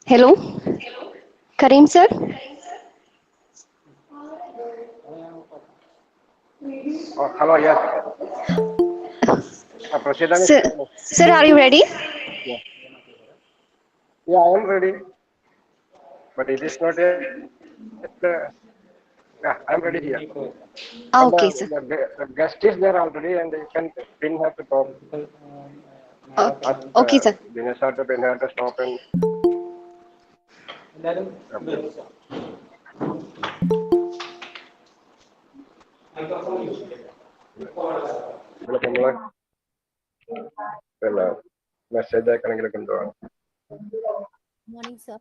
Hello, Kareem sir. Oh, hello, yes. Prashidam is Sir, sir, are you ready? yeah. Yeah, I am ready, but it is not yet. Yeah, I am ready here. And Okay, sir. the guest is there already, and you can didn't have to talk Okay, at okay, sir. dinner start up and have to stop and okay. ഇതിലൊക്കെ നമ്മള് പിന്നെ message അയക്കണമെങ്കിലൊക്കെ എന്തോ Morning, sir.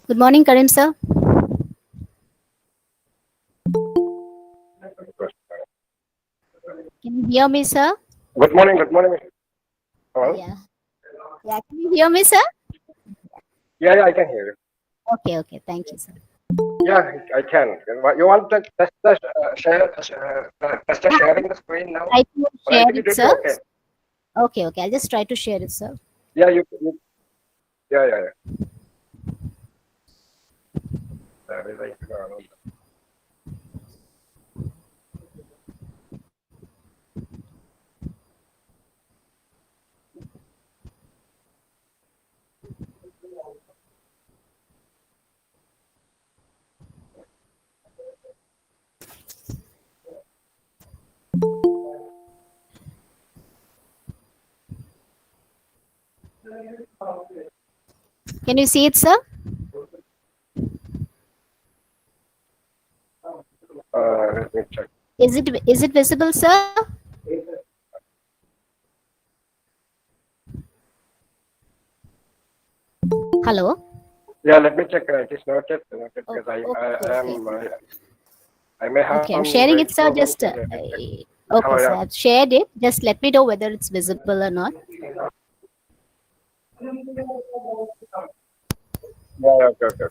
Good morning, Karim sir. Can you hear me, sir? Good morning good morning hello Yeah. Yeah. Can you hear me, sir? yeah I can hear you. Okay. Okay. Thank you, sir. Yeah, I can. You want to test the share, test the Yeah, sharing the screen now? try to Or share else you it, did sir. okay. Okay. Okay. I'll just try to share it, sir. Yeah, you yeah. That is like, Can you see it, sir? let me check. Is it visible, sir? Hello. Yeah, let me check. It is not yet Oh, because I okay. am I may have Okay. I'm some sharing range it, sir. problems. Just Let me check. okay, Hello, sir. yeah. I've shared it. Just let me know whether it's visible or not. Yeah, okay.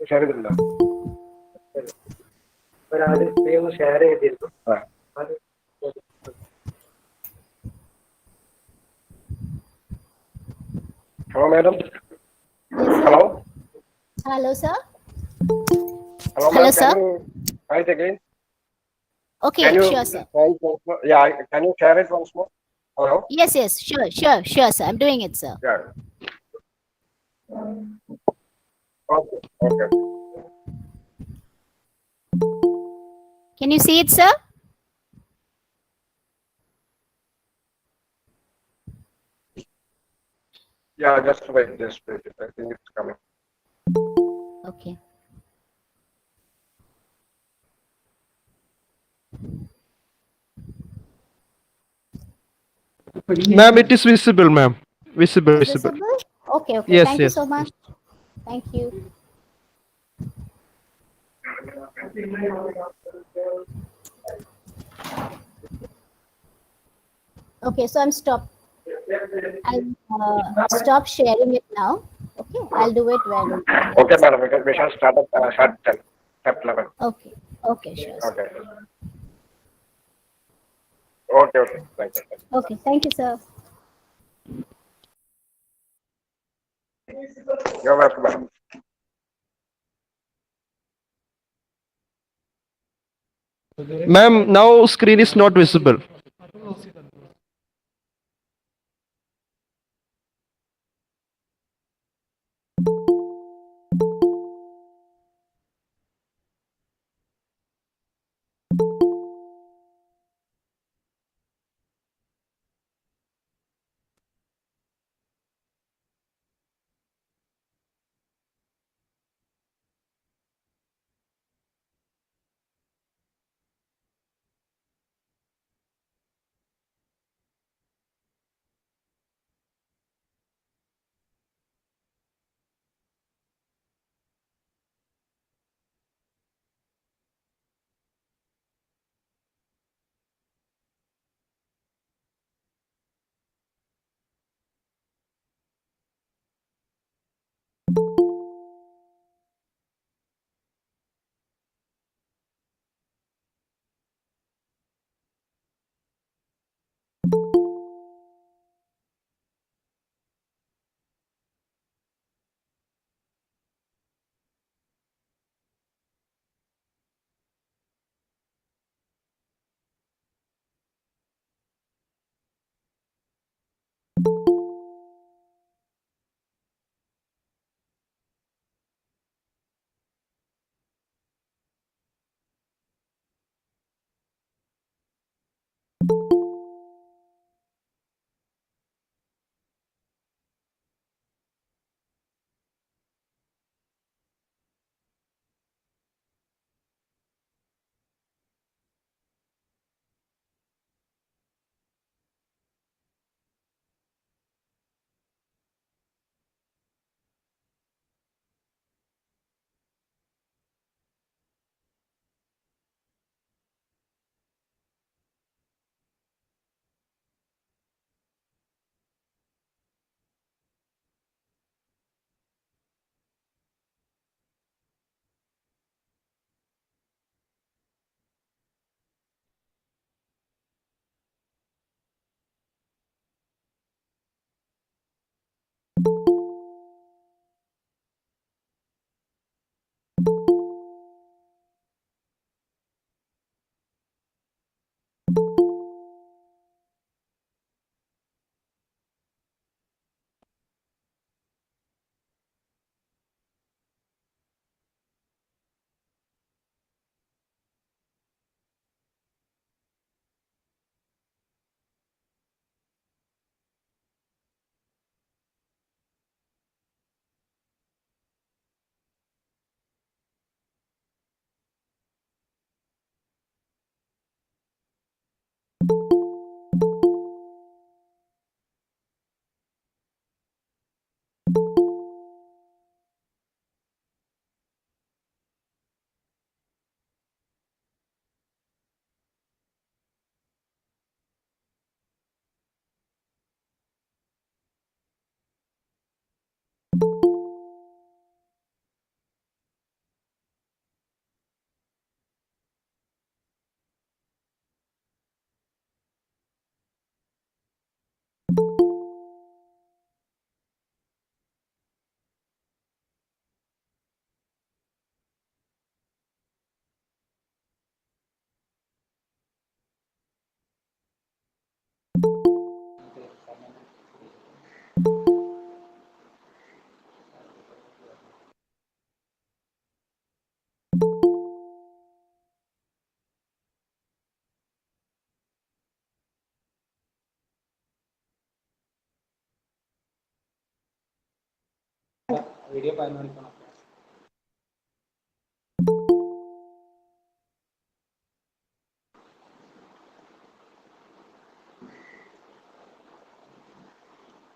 Share ചെയ്തിട്ടുണ്ടോ? Share ചെയ്തിരുന്നു. Hello, madam. Yes, sir. Hello. Hello, sir. Hello, Hello, ma'am. Can sir. you try it again? Okay. Can you Sure, sir. try it once more? Yeah, can you share it once more? Hello? Yes. Yes. Sure, sir. I'm doing it, sir. Yeah. Okay. Can you see it, sir? Yeah, just wait. I think it's coming. Okay. Ma'am, it is visible, ma'am. Visible, Is visible. visible? Okay. Yes, Thank you yes. so much. Thank you. Okay, so I'll stop sharing it now. Okay, I'll do it when it Okay, is. madam. We shall start at step 11. Okay. Okay, sure, sir. Okay. Okay. Thank you. Okay, thank you, sir. You're welcome, madam. Ma'am, now screen is not visible.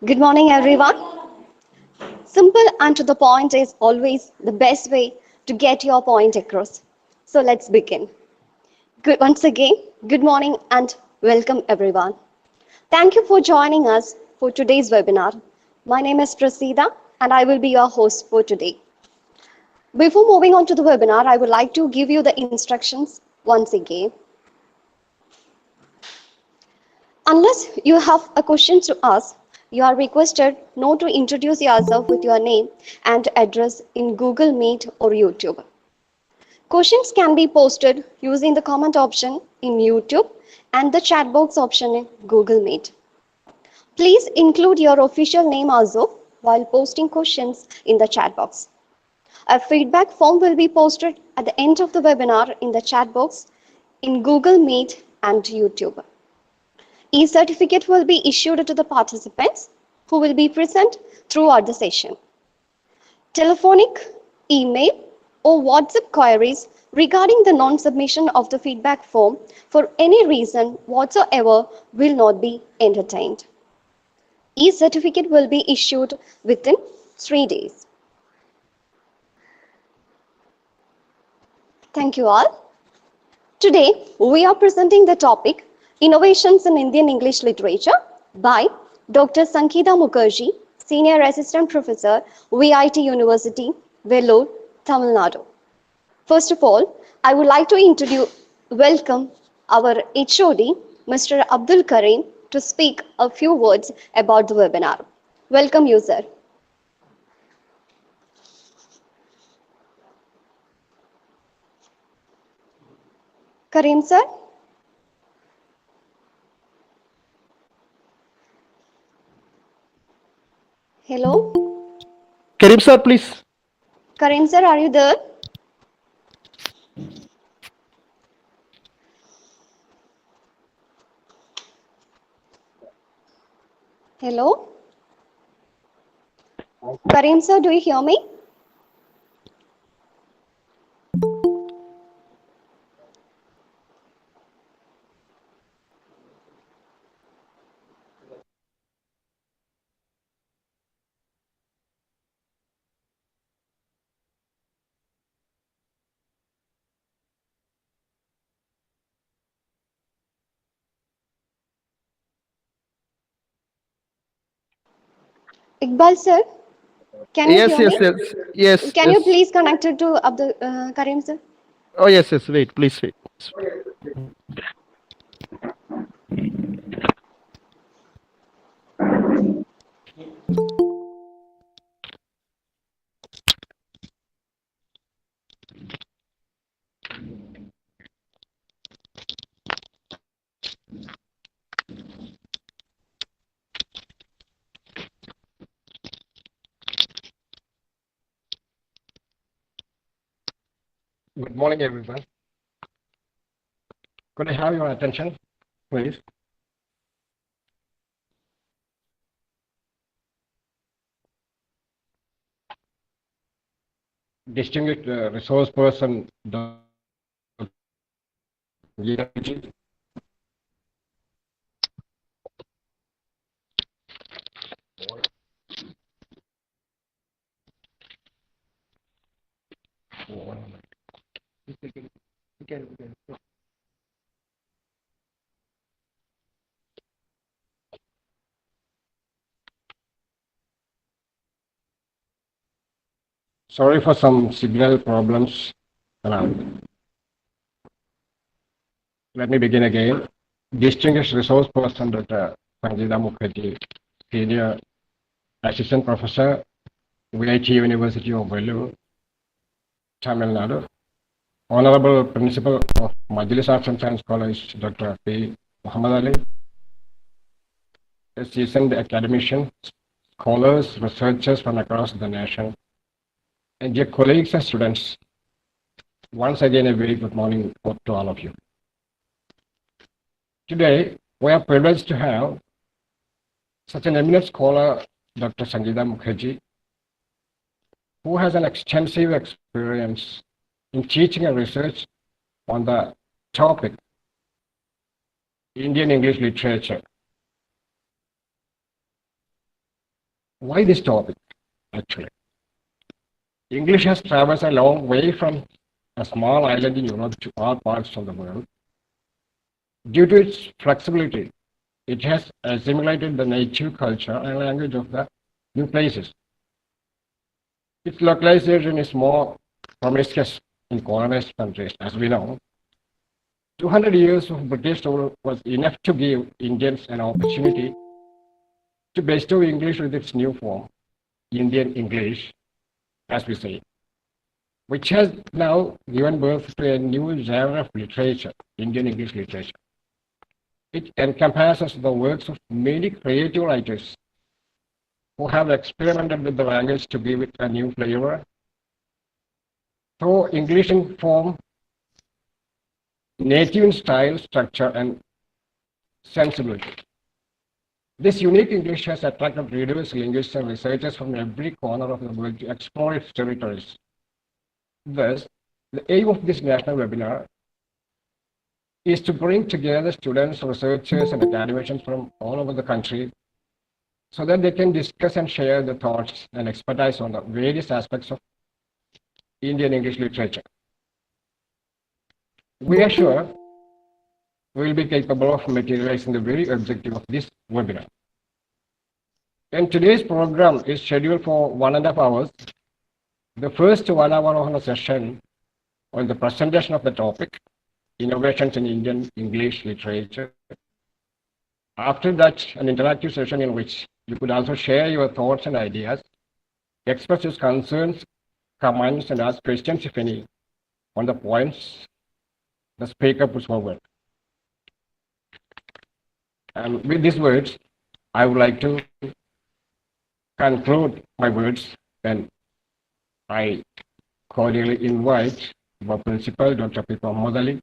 Good morning, everyone. Simple and to the point is always the best way to get your point across. So let's begin. Once again, good morning and welcome, everyone. Thank you for joining us for today's webinar. My name is Prasida and I will be your host for today. Before moving on to the webinar, I would like to give you the instructions once again. Unless you have a question to ask, you are requested not to introduce yourself with your name and address in Google Meet or YouTube. Questions can be posted using the comment option in YouTube and the chat box option in Google Meet. Please include your official name also while posting questions in the chat box. A feedback form will be posted at the end of the webinar in the chat box in Google Meet and YouTube. E-certificate will be issued to the participants who will be present throughout the session. Telephonic, email, or WhatsApp queries regarding the non-submission of the feedback form for any reason whatsoever will not be entertained. E-certificate will be issued within 3 days. Thank you all. Today, we are presenting the topic Innovations in Indian English Literature by Dr. Sangeeta Mukherjee, Senior Assistant Professor, VIT University, Vellore, Tamil Nadu. First of all, I would like to welcome our HOD, Mr. Abdul Karim, to speak a few words about the webinar. Welcome you, sir. Karim, sir. Hello. Karim sir, please. Karim, sir, are you there? Hello. Karim, sir, do you hear me? Iqbal, sir, can you Yes, hear yes, me? yes, yes, Can you yes. please connect it to Abdul Karim, sir? Oh, yes, yes. Wait, please wait. Good morning, everyone. Could I have your attention, please? Distinguished resource person, Dr. Sorry for some signal problems around. Let me begin again. Distinguished resource person, Dr. Sangeeta Mukherjee, Senior Assistant Professor, VIT University of Vellore, Tamil Nadu. Honorable Principal of MAJLIS Arts and Science College, Dr. P. Muhammad Ali. A seasoned academician, scholars, researchers from across the nation, and dear colleagues and students, once again a very good morning to all of you. Today, we are privileged to have such an eminent scholar, Dr. Sangeeta Mukherjee, who has an extensive experience in teaching and research on the topic Indian English literature. Why this topic, actually? English has traversed a long way from a small island in Europe to all parts of the world. Due to its flexibility, it has assimilated the native culture and language of the new places. Its localization is more promiscuous in colonized countries, as we know. 200 years of British rule was enough to give Indians an opportunity to bestow English with its new form, Indian English, as we say, which has now given birth to a new genre of literature, Indian English literature. It encompasses the works of many creative writers who have experimented with the language to give it a new flavor. So English in form, native in style, structure, and sensibility. This unique English has attracted readers, linguists, and researchers from every corner of the world to explore its territories. Thus, the aim of this national webinar is to bring together students, researchers, and academicians from all over the country so that they can discuss and share their thoughts and expertise on the various aspects of Indian English literature. We are sure we will be capable of materializing the very objective of this webinar. And today's program is scheduled for 1.5 hours. The first 1 hour of the session on the presentation of the topic, innovations in Indian English literature. After that, an interactive session in which you could also share your thoughts and ideas, express your concerns, comments, and ask questions, if any, on the points the speaker puts forward. And with these words, I would like to conclude my words, and I cordially invite our principal, Dr. PURAMANNUR,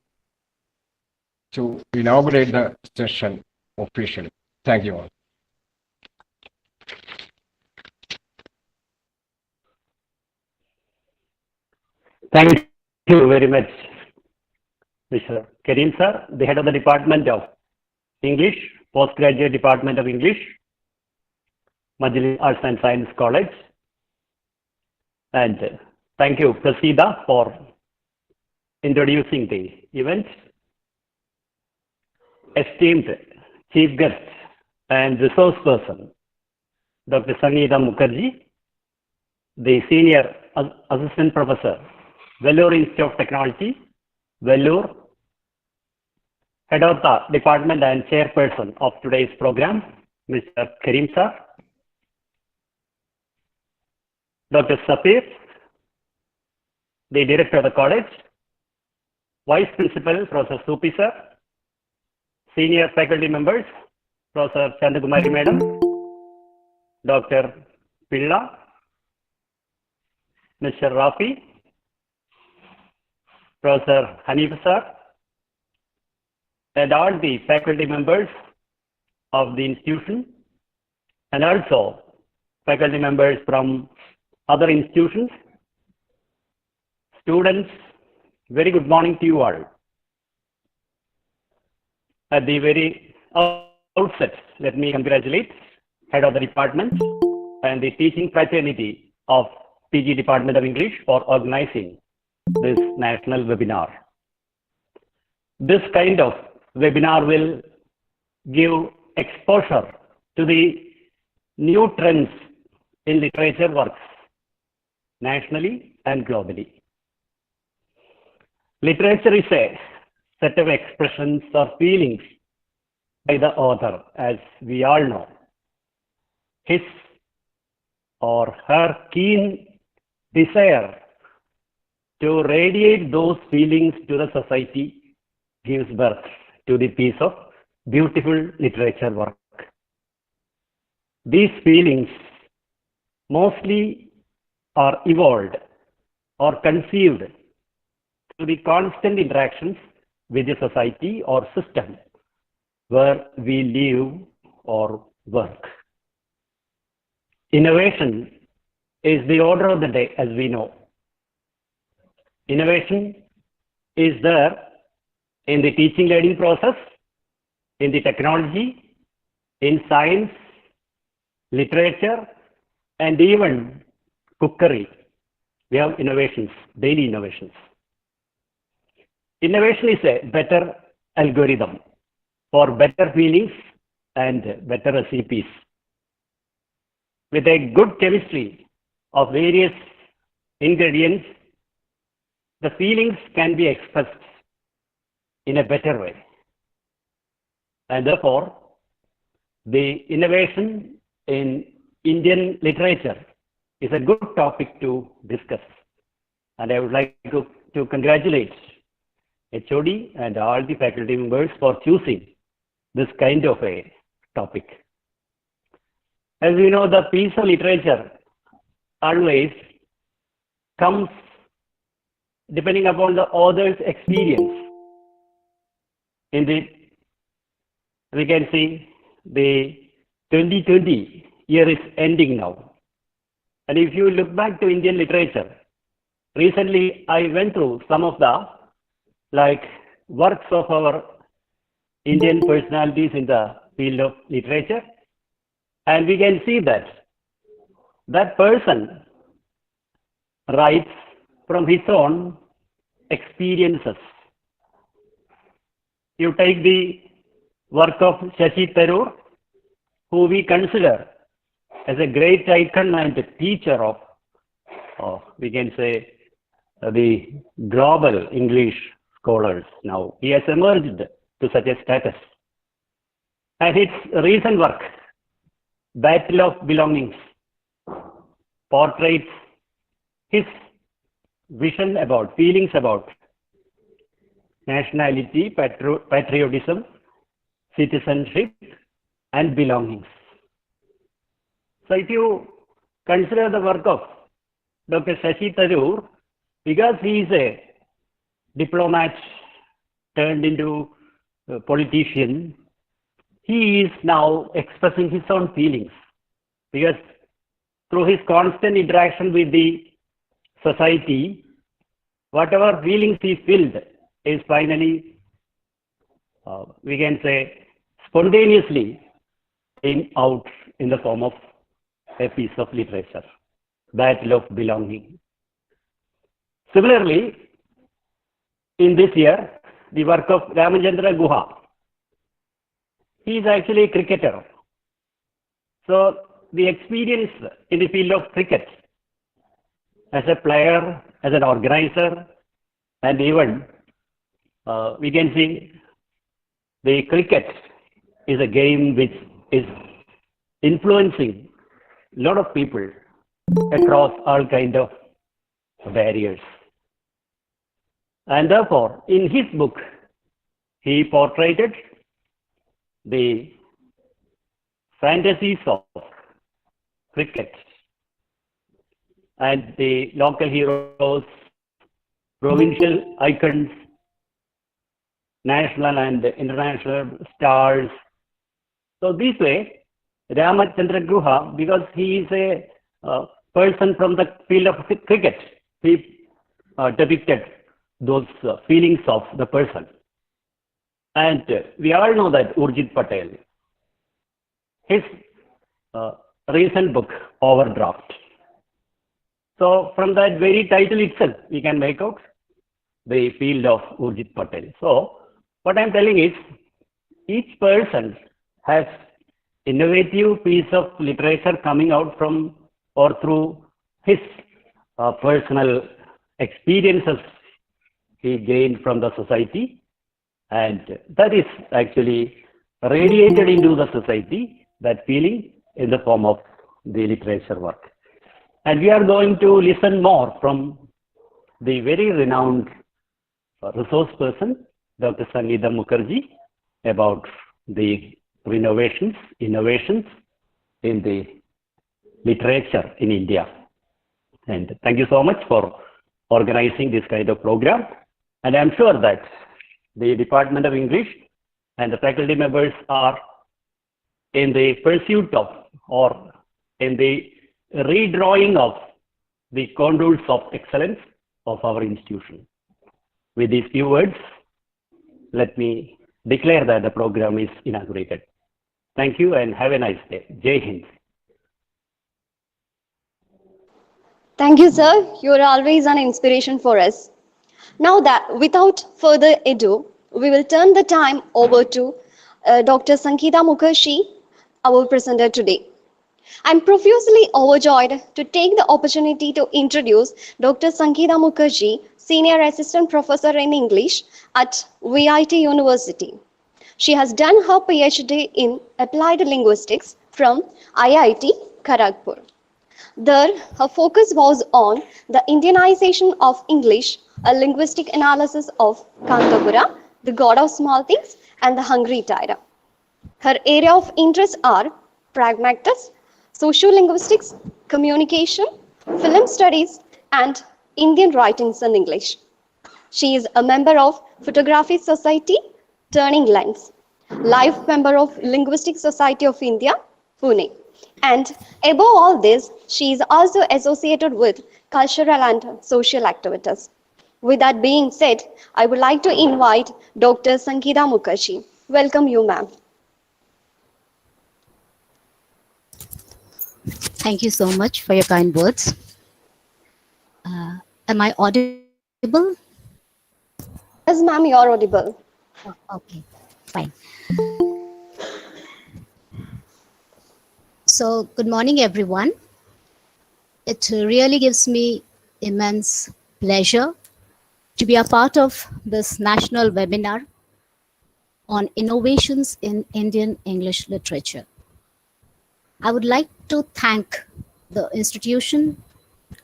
to inaugurate the session officially. Thank you all. Thank you very much, Mr. Karim sir, the head of the Department of English, Postgraduate Department of English, MAJLIS Arts and Science College. And thank you, Prasida, for introducing the event. Esteemed Chief Guest and Resource Person, Dr. Sangeeta Mukherjee, the Senior Assistant Professor, Vellore Institute of Technology, Vellore, Head of the Department and Chairperson of today's program, Mr. Karim sir, Dr. Safir, the Director of the College, Vice Principal, Professor Supi sir, Senior Faculty Members, Professor Chandakumari Madam, Dr. Pilla, Mr. Rafi, Professor Hanif sir, and all the faculty members of the institution, and also faculty members from other institutions. Students, very good morning to you all. At the very outset, let me congratulate Head of the Department and the teaching fraternity of PG Department of English for organizing this national webinar. This kind of webinar will give exposure to the new trends in literature works nationally and globally. Literature is a set of expressions or feelings by the author, as we all know. His or her keen desire to radiate those feelings to the society gives birth to the piece of beautiful literature work. These feelings mostly are evolved or conceived through the constant interactions with the society or system where we live or work. Innovation is the order of the day, as we know. Innovation is there in the teaching learning process, in the technology, in science, literature, and even cookery. We have innovations, daily innovations. Innovation is a better algorithm for better feelings and better recipes. With a good chemistry of various ingredients, the feelings can be expressed in a better way. And therefore, the innovation in Indian literature is a good topic to discuss. And I would like to congratulate HOD and all the faculty members for choosing this kind of a topic. As we know, the piece of literature always comes depending upon the author's experience. We can see the 2020 year is ending now. And if you look back to Indian literature, recently I went through some of the works of our Indian personalities in the field of literature, and we can see that that person writes from his own experiences. You take the work of Shashi Tharoor, who we consider as a great icon and a teacher of, we can say, the global English scholars now. He has emerged to such a status. And his recent work, Battle of Belongings, portrays his vision about, feelings about nationality, patriotism, citizenship, and belongings. So if you consider the work of Dr. Shashi Tharoor, because he is a diplomat turned into a politician, he is now expressing his own feelings, because through his constant interaction with the society, whatever feelings he felt is finally, we can say, spontaneously came out in the form of a piece of literature, Battle of Belonging. Similarly, in this year, the work of Ramachandra Guha. He is actually a cricketer. So the experience in the field of cricket as a player, as an organizer, and even we can see the cricket is a game which is influencing a lot of people across all kind of barriers. And therefore, in his book, he portrayed the fantasies of cricket and the local heroes, provincial icons, national and international stars. So this way, Ramachandra Guha, because he is a person from the field of cricket, he depicted those feelings of the person. And we all know that Urjit Patel, his recent book, Overdraft. So from that very title itself, we can make out the field of Urjit Patel. So what I'm telling is, each person has innovative piece of literature coming out from or through his personal experiences he gained from the society, and that is actually radiated into the society, that feeling, in the form of the literature work. And we are going to listen more from the very renowned resource person, Dr. Sangeeta Mukherjee, about the innovations in the literature in India. And thank you so much for organizing this kind of program. And I'm sure that the Department of English and the faculty members are in the pursuit of, or in the redrawing of, the contours of excellence of our institution. With these few words, let me declare that the program is inaugurated. Thank you and have a nice day. Jai Hind. Thank you, sir. You're always an inspiration for us. Now that, without further ado, we will turn the time over to Dr. Sangeeta Mukherjee, our presenter today. I'm profusely overjoyed to take the opportunity to introduce Dr. Sangeeta Mukherjee, Senior Assistant Professor in English at VIT University. She has done her PhD in Applied Linguistics from IIT Kharagpur. There, her focus was on the Indianization of English, a linguistic analysis of Kantapura, the god of small things, and the hungry tiger. Her area of interest are pragmatics, sociolinguistics, communication, film studies, and Indian writings in English. She is a member of Photography Society, Turning Lens, life member of Linguistic Society of India, Pune. And above all this, she is also associated with cultural and social activities. With that being said, I would like to invite Dr. Sangeeta Mukherjee. Welcome you, ma'am. Thank you so much for your kind words. Am I audible? Yes, ma'am, you are audible. Okay, fine. So, good morning, everyone. It really gives me immense pleasure to be a part of this national webinar on innovations in Indian English literature. I would like to thank the institution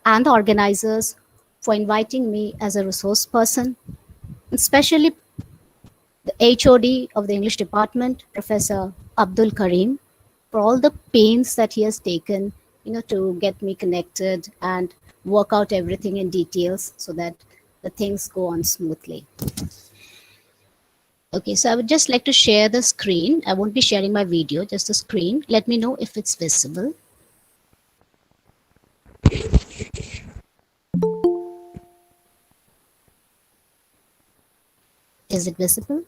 and the organizers for inviting me as a resource person, especially the HOD of the English department, Professor Abdul Karim, for all the pains that he has taken, to get me connected and work out everything in details so that the things go on smoothly. Okay, so I would just like to share the screen. I won't be sharing my video, just the screen. Let me know if it's visible. Is it visible?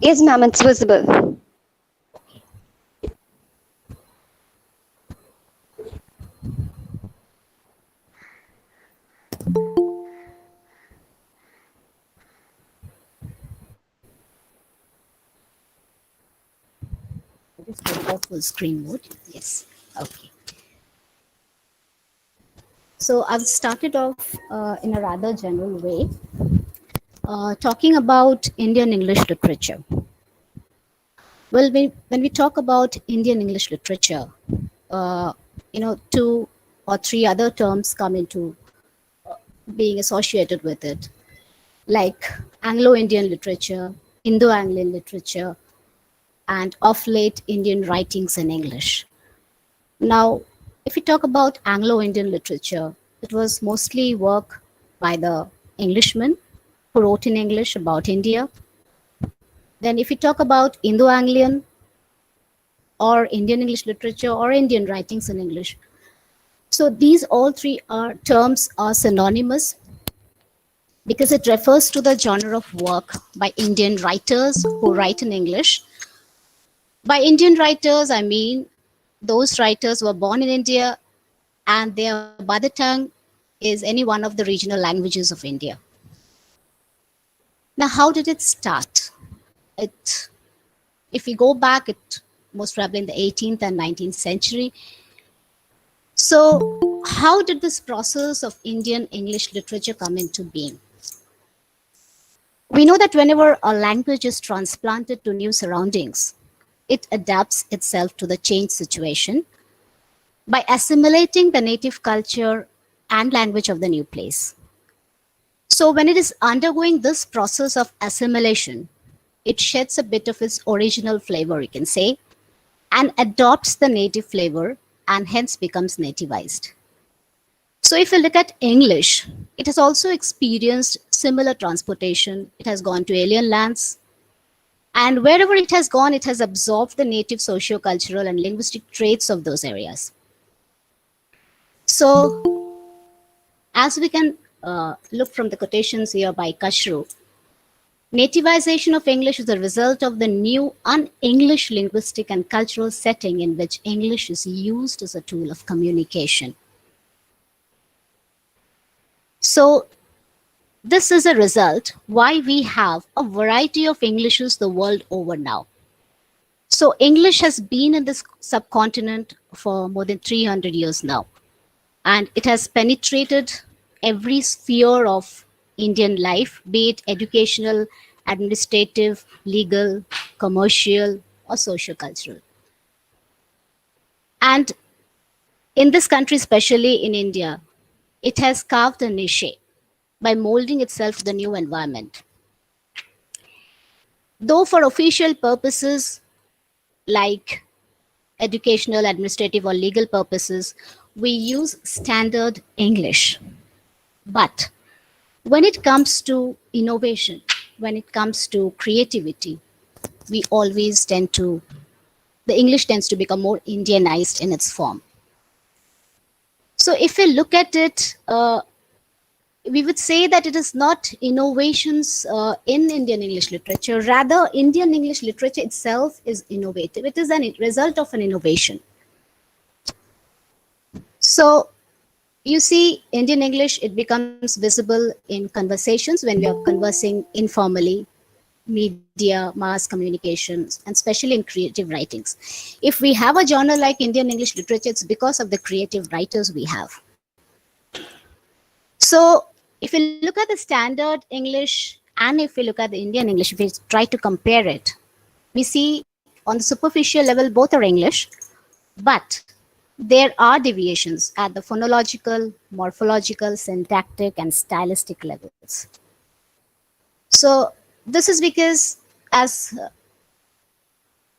Yes, ma'am, it's visible. Just go for full screen mode. Yes. Okay. So I've started off in a rather general way, talking about Indian English literature. Well, when we talk about Indian English literature, uh, 2 or 3 other terms come into being associated with it, like Anglo-Indian literature, Indo-Anglian literature, and of late Indian writings in English. Now, if we talk about Anglo-Indian literature, it was mostly work by the Englishmen who wrote in English about India. Then if we talk about Indo-Anglian or Indian English literature or Indian writings in English, so these all 3 terms are synonymous because it refers to the genre of work by Indian writers who write in English. By Indian writers, I mean those writers who were born in India and their mother tongue is any one of the regional languages of India. Now, how did it start? If we go back, it most probably in the 18th and 19th century. So, how did this process of Indian English literature come into being? We know that whenever a language is transplanted to new surroundings, it adapts itself to the changed situation by assimilating the native culture and language of the new place. So when it is undergoing this process of assimilation, it sheds a bit of its original flavor, you can say, and adopts the native flavor and hence becomes nativized. So if you look at English, it has also experienced similar transportation. It has gone to alien lands, and wherever it has gone, it has absorbed the native socio-cultural and linguistic traits of those areas. So as we can look from the quotations here by Kashru, nativization of English is a result of the new un-English linguistic and cultural setting in which English is used as a tool of communication. So this is a result why we have a variety of Englishes the world over now. So English has been in this subcontinent for more than 300 years now, and it has penetrated every sphere of Indian life, be it educational, administrative, legal, commercial, or socio-cultural. And in this country, especially in India, it has carved a niche by molding itself to the new environment. Though for official purposes like educational, administrative, or legal purposes, we use standard English. But when it comes to innovation, when it comes to creativity, we always tend to, the English tends to become more Indianized in its form. So if we look at it, we would say that it is not innovations in Indian English literature. Rather, Indian English literature itself is innovative. It is a result of an innovation. So you see, Indian English, it becomes visible in conversations when we are conversing informally. media, mass communications, and especially in creative writings. If we have a genre like Indian English literature, it's because of the creative writers we have. So if you look at the standard English and if we look at the Indian English, if we try to compare it, we see on the superficial level both are English, but there are deviations at the phonological, morphological, syntactic, and stylistic levels. So this is because, as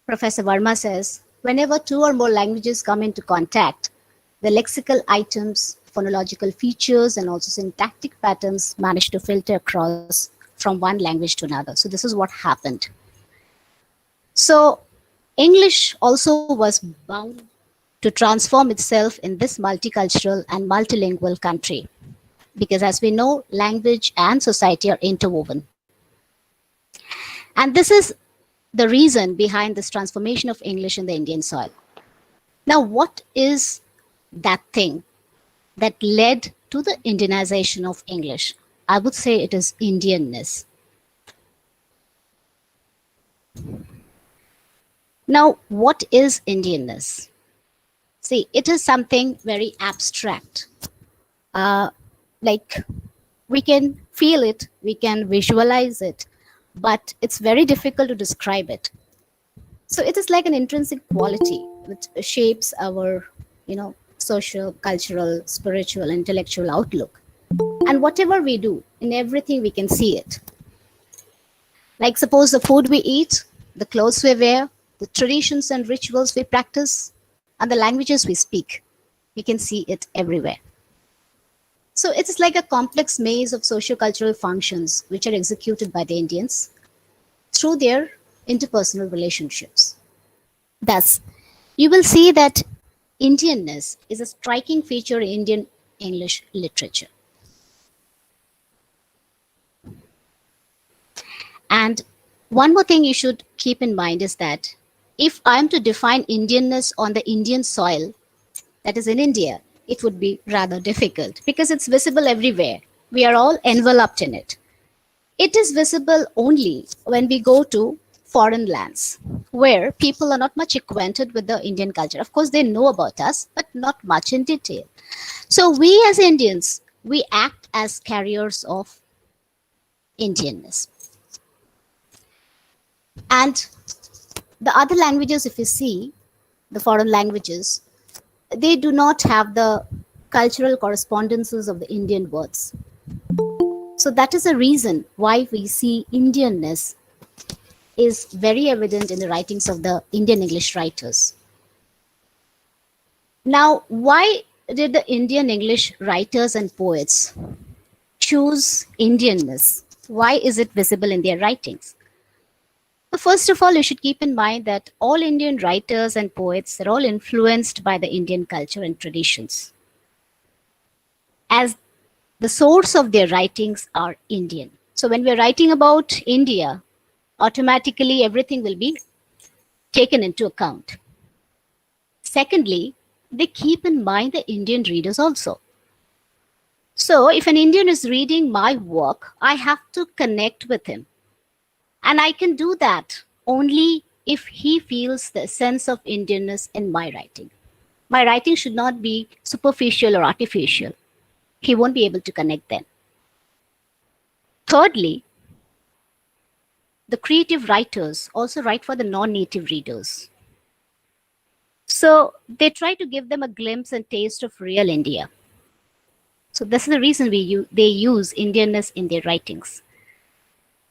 Professor Verma says, whenever two or more languages come into contact, the lexical items, phonological features, and also syntactic patterns manage to filter across from one language to another. So this is what happened. So English also was bound to transform itself in this multicultural and multilingual country, because as we know, language and society are interwoven. And this is the reason behind this transformation of English in the Indian soil. Now, what is that thing that led to the Indianization of English? I would say it is Indianness. Now, what is Indianness? See, it is something very abstract. Like we can feel it, we can visualize it, but it's very difficult to describe it. So it is like an intrinsic quality which shapes our, social, cultural, spiritual, intellectual outlook. And whatever we do, in everything we can see it. Like suppose the food we eat, the clothes we wear, the traditions and rituals we practice, and the languages we speak. We can see it everywhere. So it is like a complex maze of socio-cultural functions which are executed by the Indians through their interpersonal relationships. Thus, you will see that Indianness is a striking feature in Indian English literature. And one more thing you should keep in mind is that if I am to define Indianness on the Indian soil, that is in India, it would be rather difficult because it's visible everywhere. We are all enveloped in it. It is visible only when we go to foreign lands where people are not much acquainted with the Indian culture. Of course, they know about us, but not much in detail. So we as Indians, we act as carriers of Indianness. And the other languages, if you see, the foreign languages, they do not have the cultural correspondences of the Indian words. So that is a reason why we see Indianness is very evident in the writings of the Indian English writers. Now, why did the Indian English writers and poets choose Indianness? Why is it visible in their writings? First of all, you should keep in mind that all Indian writers and poets are all influenced by the Indian culture and traditions, as the source of their writings are Indian. So when we're writing about India, automatically everything will be taken into account. Secondly, they keep in mind the Indian readers also. So if an Indian is reading my work, I have to connect with him. And I can do that only if he feels the sense of Indianness in my writing. My writing should not be superficial or artificial. He won't be able to connect then. Thirdly, the creative writers also write for the non-native readers. So they try to give them a glimpse and taste of real India. So this is the reason they use Indianness in their writings.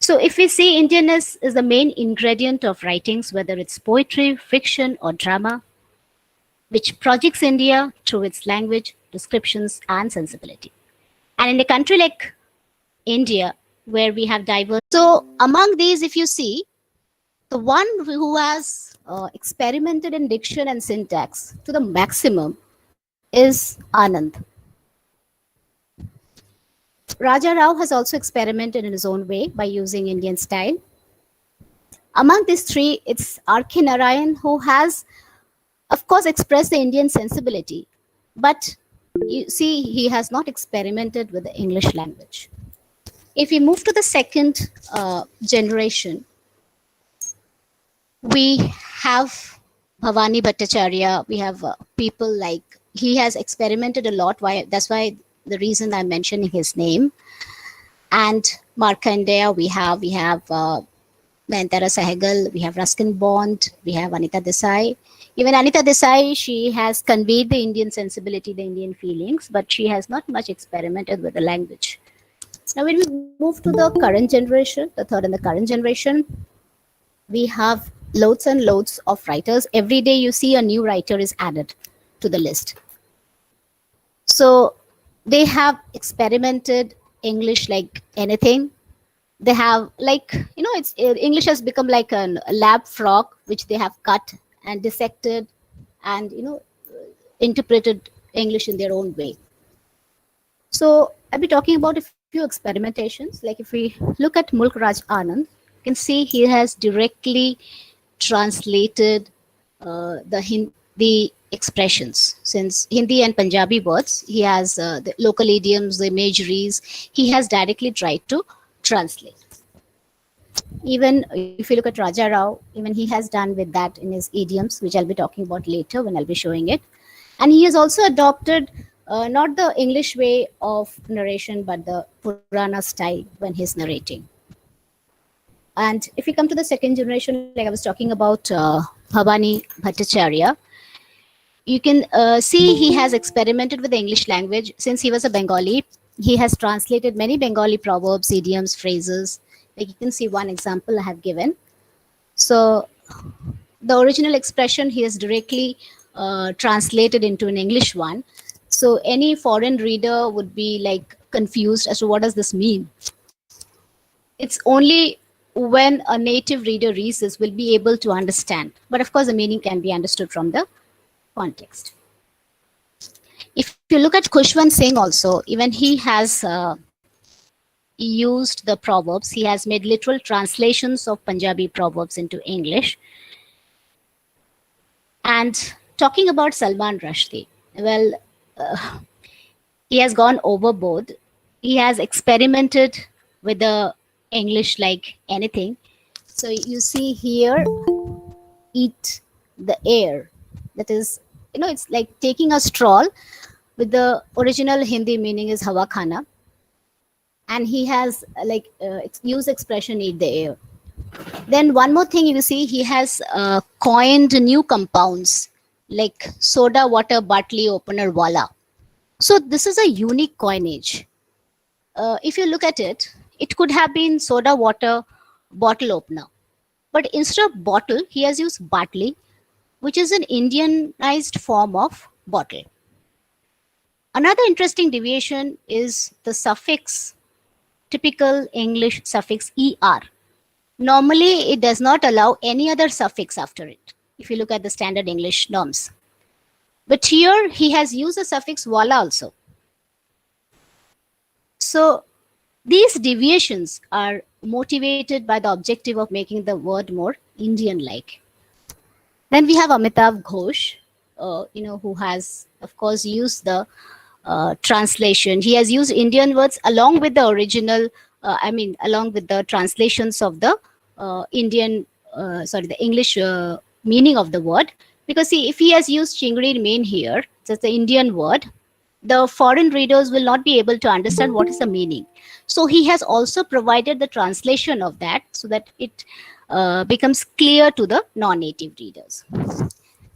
So if we see Indianness is the main ingredient of writings, whether it's poetry, fiction, or drama, which projects India through its language, descriptions, and sensibility. And in a country like India, where we have diverse. So among these, if you see, the one who has experimented in diction and syntax to the maximum is Anand. Raja Rao has also experimented in his own way by using Indian style. Among these three, it's R.K. Narayan who has, of course, expressed the Indian sensibility, but you see, he has not experimented with the English language. If we move to the second generation, We have Bhavani Bhattacharya. We have people like, he has experimented a lot. Why? That's why the reason I'm mentioning his name. And Markandeya, we have Nayantara Sehgal, we have Ruskin Bond, we have Anita Desai. Even Anita Desai, she has conveyed the Indian sensibility, the Indian feelings, but she has not much experimented with the language. Now, when we move to the current generation, the third and the current generation, we have loads and loads of writers. Every day you see a new writer is added to the list. So they have experimented English like anything. They have, like, it's English has become like a lab frog which they have cut and dissected and interpreted English in their own way. So I'll be talking about a few experimentations. Like if we look at Mulk Raj Anand, you can see he has directly translated the expressions. Since Hindi and Punjabi words, he has the local idioms, the imageries, he has directly tried to translate. Even if you look at Raja Rao, even he has done with that in his idioms, which I'll be talking about later when I'll be showing it. And he has also adopted not the English way of narration, but the Purana style when he's narrating. And if we come to the second generation, like I was talking about Bhavani Bhattacharya, you can see he has experimented with the English language since he was a Bengali. He has translated many Bengali proverbs, idioms, phrases. Like you can see one example I have given. So the original expression he has directly translated into an English one. So any foreign reader would be like confused as to what does this mean. It's only when a native reader reads this will be able to understand. But of course, the meaning can be understood from the context. If you look at Khushwant Singh also, even he has used the proverbs. He has made literal translations of Punjabi proverbs into English. And talking about Salman Rushdie, well, he has gone overboard. He has experimented with the English like anything. So you see here, eat the air. That is, it's like taking a stroll, with the original Hindi meaning is hawa khana. And he has used expression eat the air. Then one more thing you see, he has coined new compounds like soda water Bartley opener wala. So this is a unique coinage. If you look at it, it could have been soda water bottle opener. But instead of bottle, he has used Bartley, which is an Indianized form of bottle. Another interesting deviation is the suffix, typical English suffix er. Normally, it does not allow any other suffix after it, if you look at the standard English norms. But here, he has used the suffix wala also. So, these deviations are motivated by the objective of making the word more Indian-like. Then we have Amitav Ghosh, who has, of course, used the translation. He has used Indian words along with the original, along with the translations of the the English meaning of the word. Because see, if he has used Chingri main here, that's the Indian word, the foreign readers will not be able to understand what is the meaning. So he has also provided the translation of that so that it becomes clear to the non-native readers.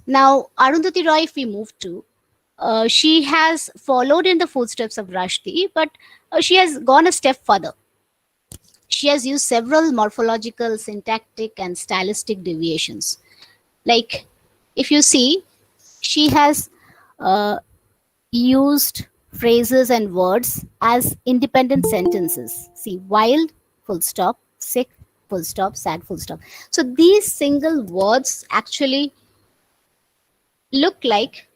Now, Arundhati Roy, if we move to, she has followed in the footsteps of Rushdie, but she has gone a step further. She has used several morphological, syntactic, and stylistic deviations. Like, if you see, she has used phrases and words as independent sentences. See, wild, full stop, sick, full stop, sad, full stop. So these single words actually look like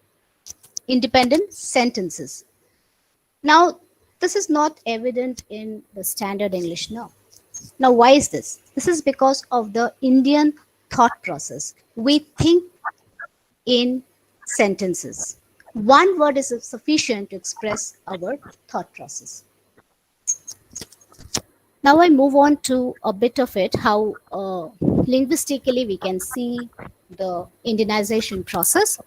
independent sentences. Now, this is not evident in the standard English now. Now, why is this? This is because of the Indian thought process. We think in sentences. One word is sufficient to express our thought process. Now I move on to a bit of it, how linguistically we can see the Indianization process.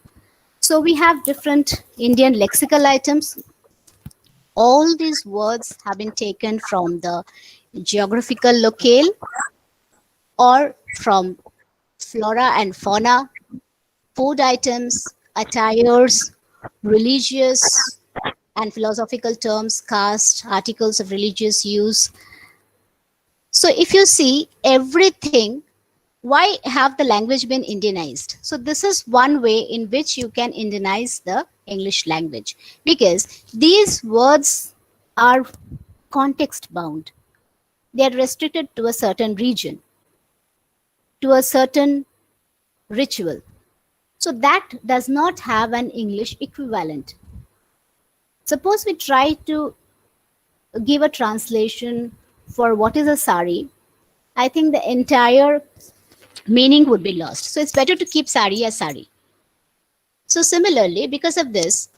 So we have different Indian lexical items. All these words have been taken from the geographical locale or from flora and fauna, food items, attires, religious and philosophical terms, caste, articles of religious use. So if you see everything, why have the language been Indianized? So this is one way in which you can Indianize the English language, because these words are context bound. They are restricted to a certain region, to a certain ritual. So that does not have an English equivalent. Suppose we try to give a translation for what is a sari, I think the entire meaning would be lost. So it's better to keep sari as sari. So similarly, because of this,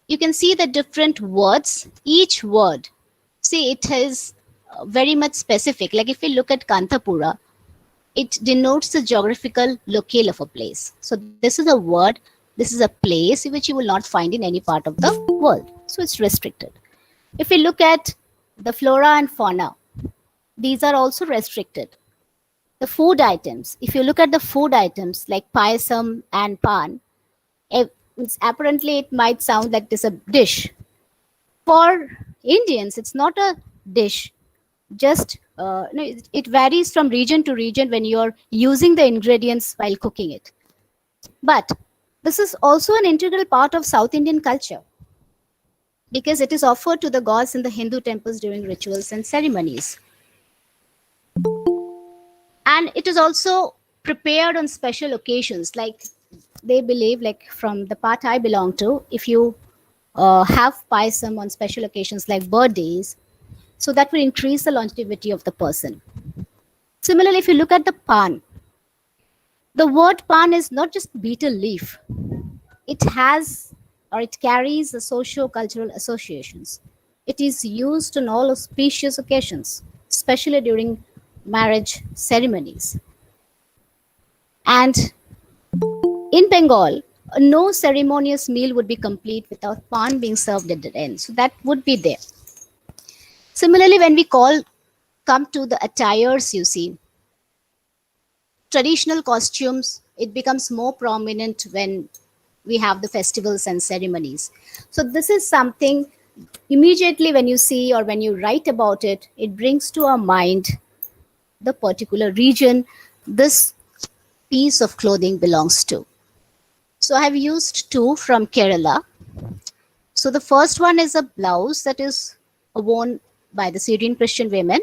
you can see the different words, each word. See, it is very much specific. Like if we look at Kantapura, it denotes the geographical locale of a place. So this is a word, this is a place which you will not find in any part of the world. So it's restricted. If we look at the flora and fauna, these are also restricted. The food items, if you look at the food items like payasam and pan, apparently it might sound like this a dish. For Indians, it's not a dish. Just no, it varies from region to region when you're using the ingredients while cooking it. But this is also an integral part of South Indian culture because it is offered to the gods in the Hindu temples during rituals and ceremonies. And it is also prepared on special occasions. Like they believe, like from the part I belong to, if you have payasam on special occasions like birthdays, so that will increase the longevity of the person. Similarly, if you look at the pan, the word pan is not just betel leaf. It has or it carries the socio-cultural associations. It is used on all auspicious occasions, especially during marriage ceremonies. And in Bengal, no ceremonious meal would be complete without pan being served at the end. So that would be there. Similarly, when we come to the attires, you see, traditional costumes, it becomes more prominent when we have the festivals and ceremonies. So this is something immediately when you see or when you write about it, it brings to our mind the particular region this piece of clothing belongs to. So I have used two from Kerala. So the first one is a blouse that is worn by the Syrian Christian women,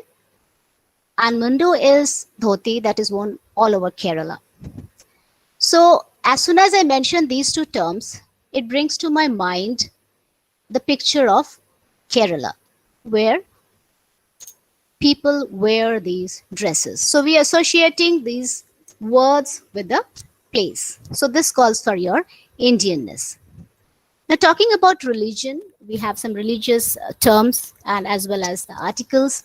and mundo is dhoti that is worn all over Kerala. So as soon as I mention these two terms, it brings to my mind the picture of Kerala, where people wear these dresses. So we are associating these words with the place. So this calls for your Indianness. Now, talking about religion, we have some religious terms and as well as the articles.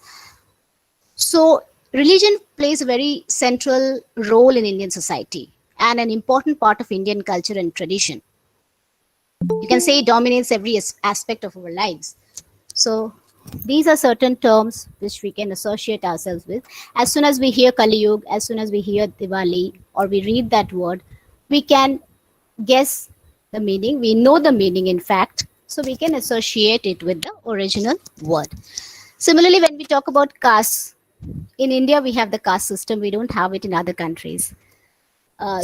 So, religion plays a very central role in Indian society and an important part of Indian culture and tradition. You can say it dominates every aspect of our lives. So, these are certain terms which we can associate ourselves with. As soon as we hear Kali Yuga, as soon as we hear Diwali, or we read that word, we can guess the meaning. We know the meaning, in fact, so we can associate it with the original word. Similarly, when we talk about castes, in India, we have the caste system. We don't have it in other countries.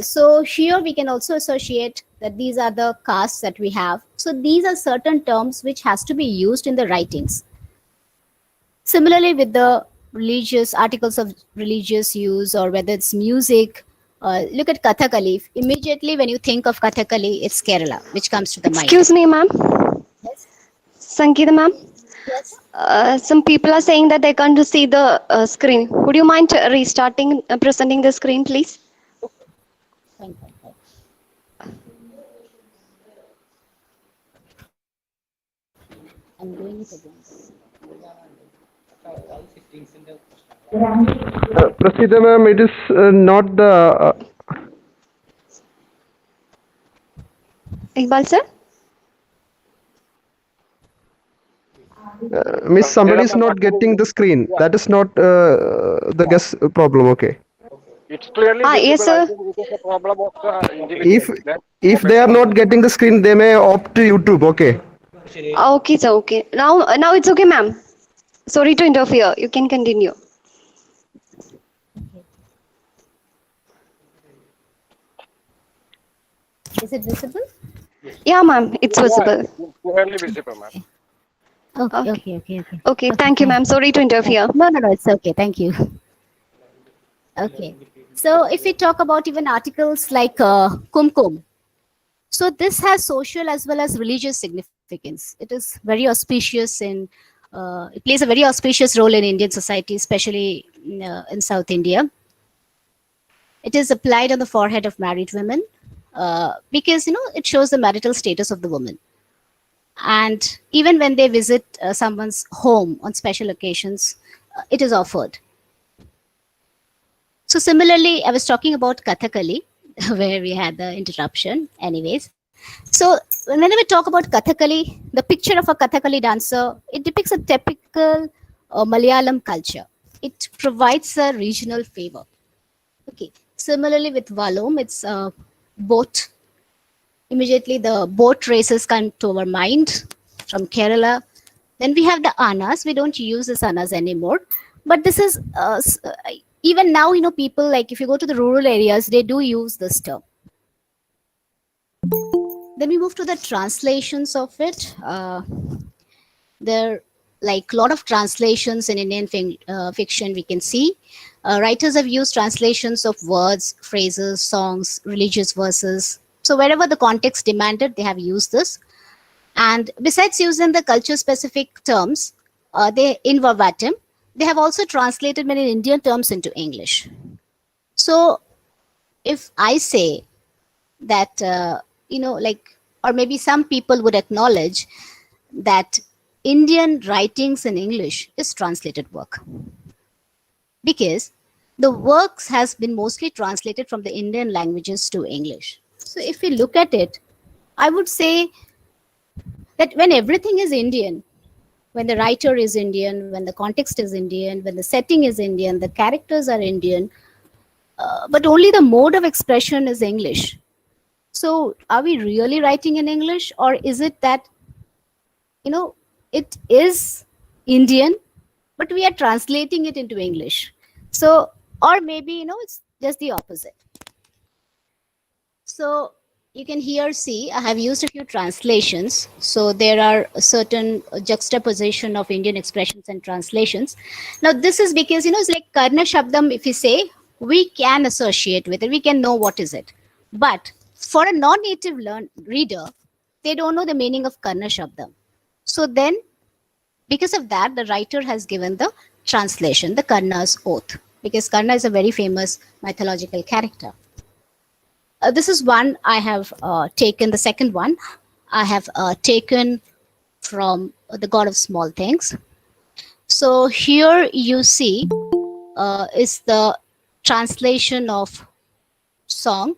So here we can also associate that these are the castes that we have. So these are certain terms which has to be used in the writings. Similarly, with the religious articles of religious use or whether it's music, look at Kathakali. Immediately, when you think of Kathakali, it's Kerala, which comes to the mind. Excuse me, ma'am. Yes. Sangeeta, ma'am. Yes. Some people are saying that they can't see the screen. Would you mind restarting, presenting the screen, please? Fine, fine, fine. I'm doing it again. Prasida ma'am, it is not the Iqbal sir? miss. Somebody is not getting the screen. That is not the guest problem. Okay. It's clearly Yes, visible. I sir. think it is a problem of the If individual. That if they are not getting the screen, they may opt to YouTube. Okay. Okay, sir. Okay. Now it's okay, ma'am. Sorry to interfere. You can continue. Is it visible? Yeah, ma'am. It's yeah, visible. it's clearly visible, ma'am. Okay, Okay. okay, okay, okay. Okay. Okay, Thank you, ma'am. Sorry to interfere. No, no, no, it's okay. Thank you. Okay. So if we talk about even articles like Kumkum, so this has social as well as religious significance. It is very auspicious it plays a very auspicious role in Indian society, especially in South India. It is applied on the forehead of married women because, it shows the marital status of the woman. And even when they visit someone's home on special occasions, it is offered. So similarly, I was talking about Kathakali, where we had the interruption. Anyways, so whenever we talk about Kathakali, the picture of a Kathakali dancer, it depicts a typical Malayalam culture. It provides a regional flavor. Okay. Similarly, with Valom, it's a boat. Immediately, the boat races come to our mind from Kerala. Then we have the Anas. We don't use this Anas anymore. But this is, even now, people, like if you go to the rural areas, they do use this term. Then we move to the translations of it. There are like a lot of translations in Indian fiction we can see. Writers have used translations of words, phrases, songs, religious verses. So wherever the context demanded, they have used this. And besides using the culture-specific terms, they in verbatim, they have also translated many Indian terms into English. So if I say that, or maybe some people would acknowledge that Indian writings in English is translated work, because the works has been mostly translated from the Indian languages to English. So if we look at it, I would say that when everything is Indian, when the writer is Indian, when the context is Indian, when the setting is Indian, the characters are Indian, but only the mode of expression is English. So are we really writing in English, or is it that, it is Indian, but we are translating it into English? So, or maybe, it's just the opposite. So you can here see, I have used a few translations. So there are a certain juxtaposition of Indian expressions and translations. Now this is because, it's like Karna Shabdam, if you say, we can associate with it, we can know what is it. But for a non-native reader, they don't know the meaning of Karna Shabdam. So then, because of that, the writer has given the translation, the Karna's oath, because Karna is a very famous mythological character. This is one I have taken. The second one I have taken from the God of Small Things. So here you see is the translation of song.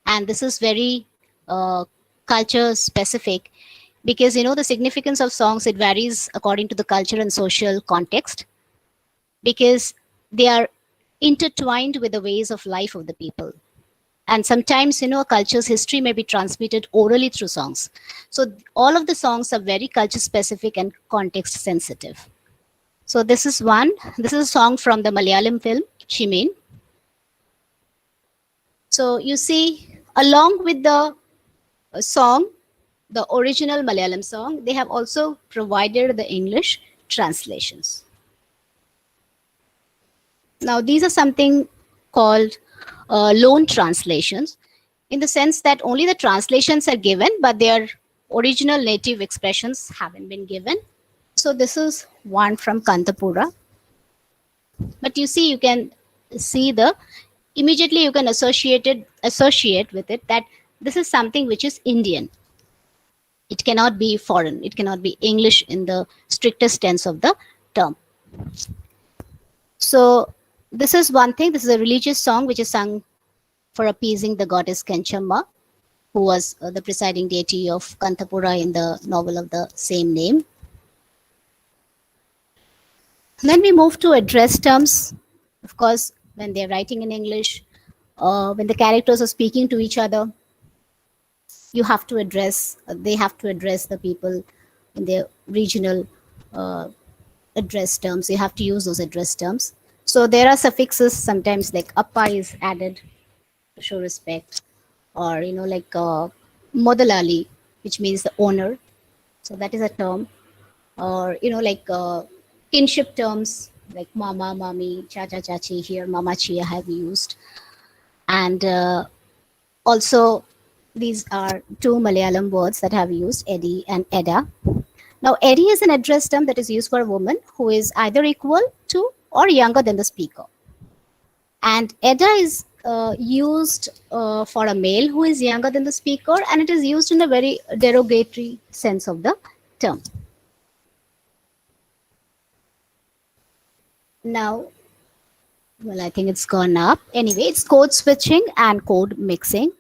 And this is very culture specific, because the significance of songs, it varies according to the culture and social context, because they are intertwined with the ways of life of the people. And sometimes, a culture's history may be transmitted orally through songs. So all of the songs are very culture specific and context sensitive. So this is a song from the Malayalam film Chimin. So you see, along with the song, the original Malayalam song, they have also provided the English translations. Now, these are something called loan translations, in the sense that only the translations are given, but their original native expressions haven't been given. So this is one from Kantapura. But you see, you can see immediately you can associate with it that this is something which is Indian. It cannot be foreign. It cannot be English in the strictest sense of the term. So this is one thing. This is a religious song which is sung for appeasing the goddess Kenchamma, who was the presiding deity of Kantapura in the novel of the same name. Then we move to address terms. Of course, when they're writing in English, when the characters are speaking to each other, you have to address, they have to address the people in their regional address terms. You have to use those address terms. So there are suffixes sometimes like appa is added to show respect, or like modalali, which means the owner. So that is a term. Or like kinship terms like mama, mami, chacha, chachi. Here mama, chia have used. And also these are two Malayalam words that have used, Eddie and Edda. Now, Eddie is an address term that is used for a woman who is either equal to or younger than the speaker. And Edda is used for a male who is younger than the speaker, and it is used in a very derogatory sense of the term. Now, well, I think it's gone up. Anyway, it's code switching and code mixing.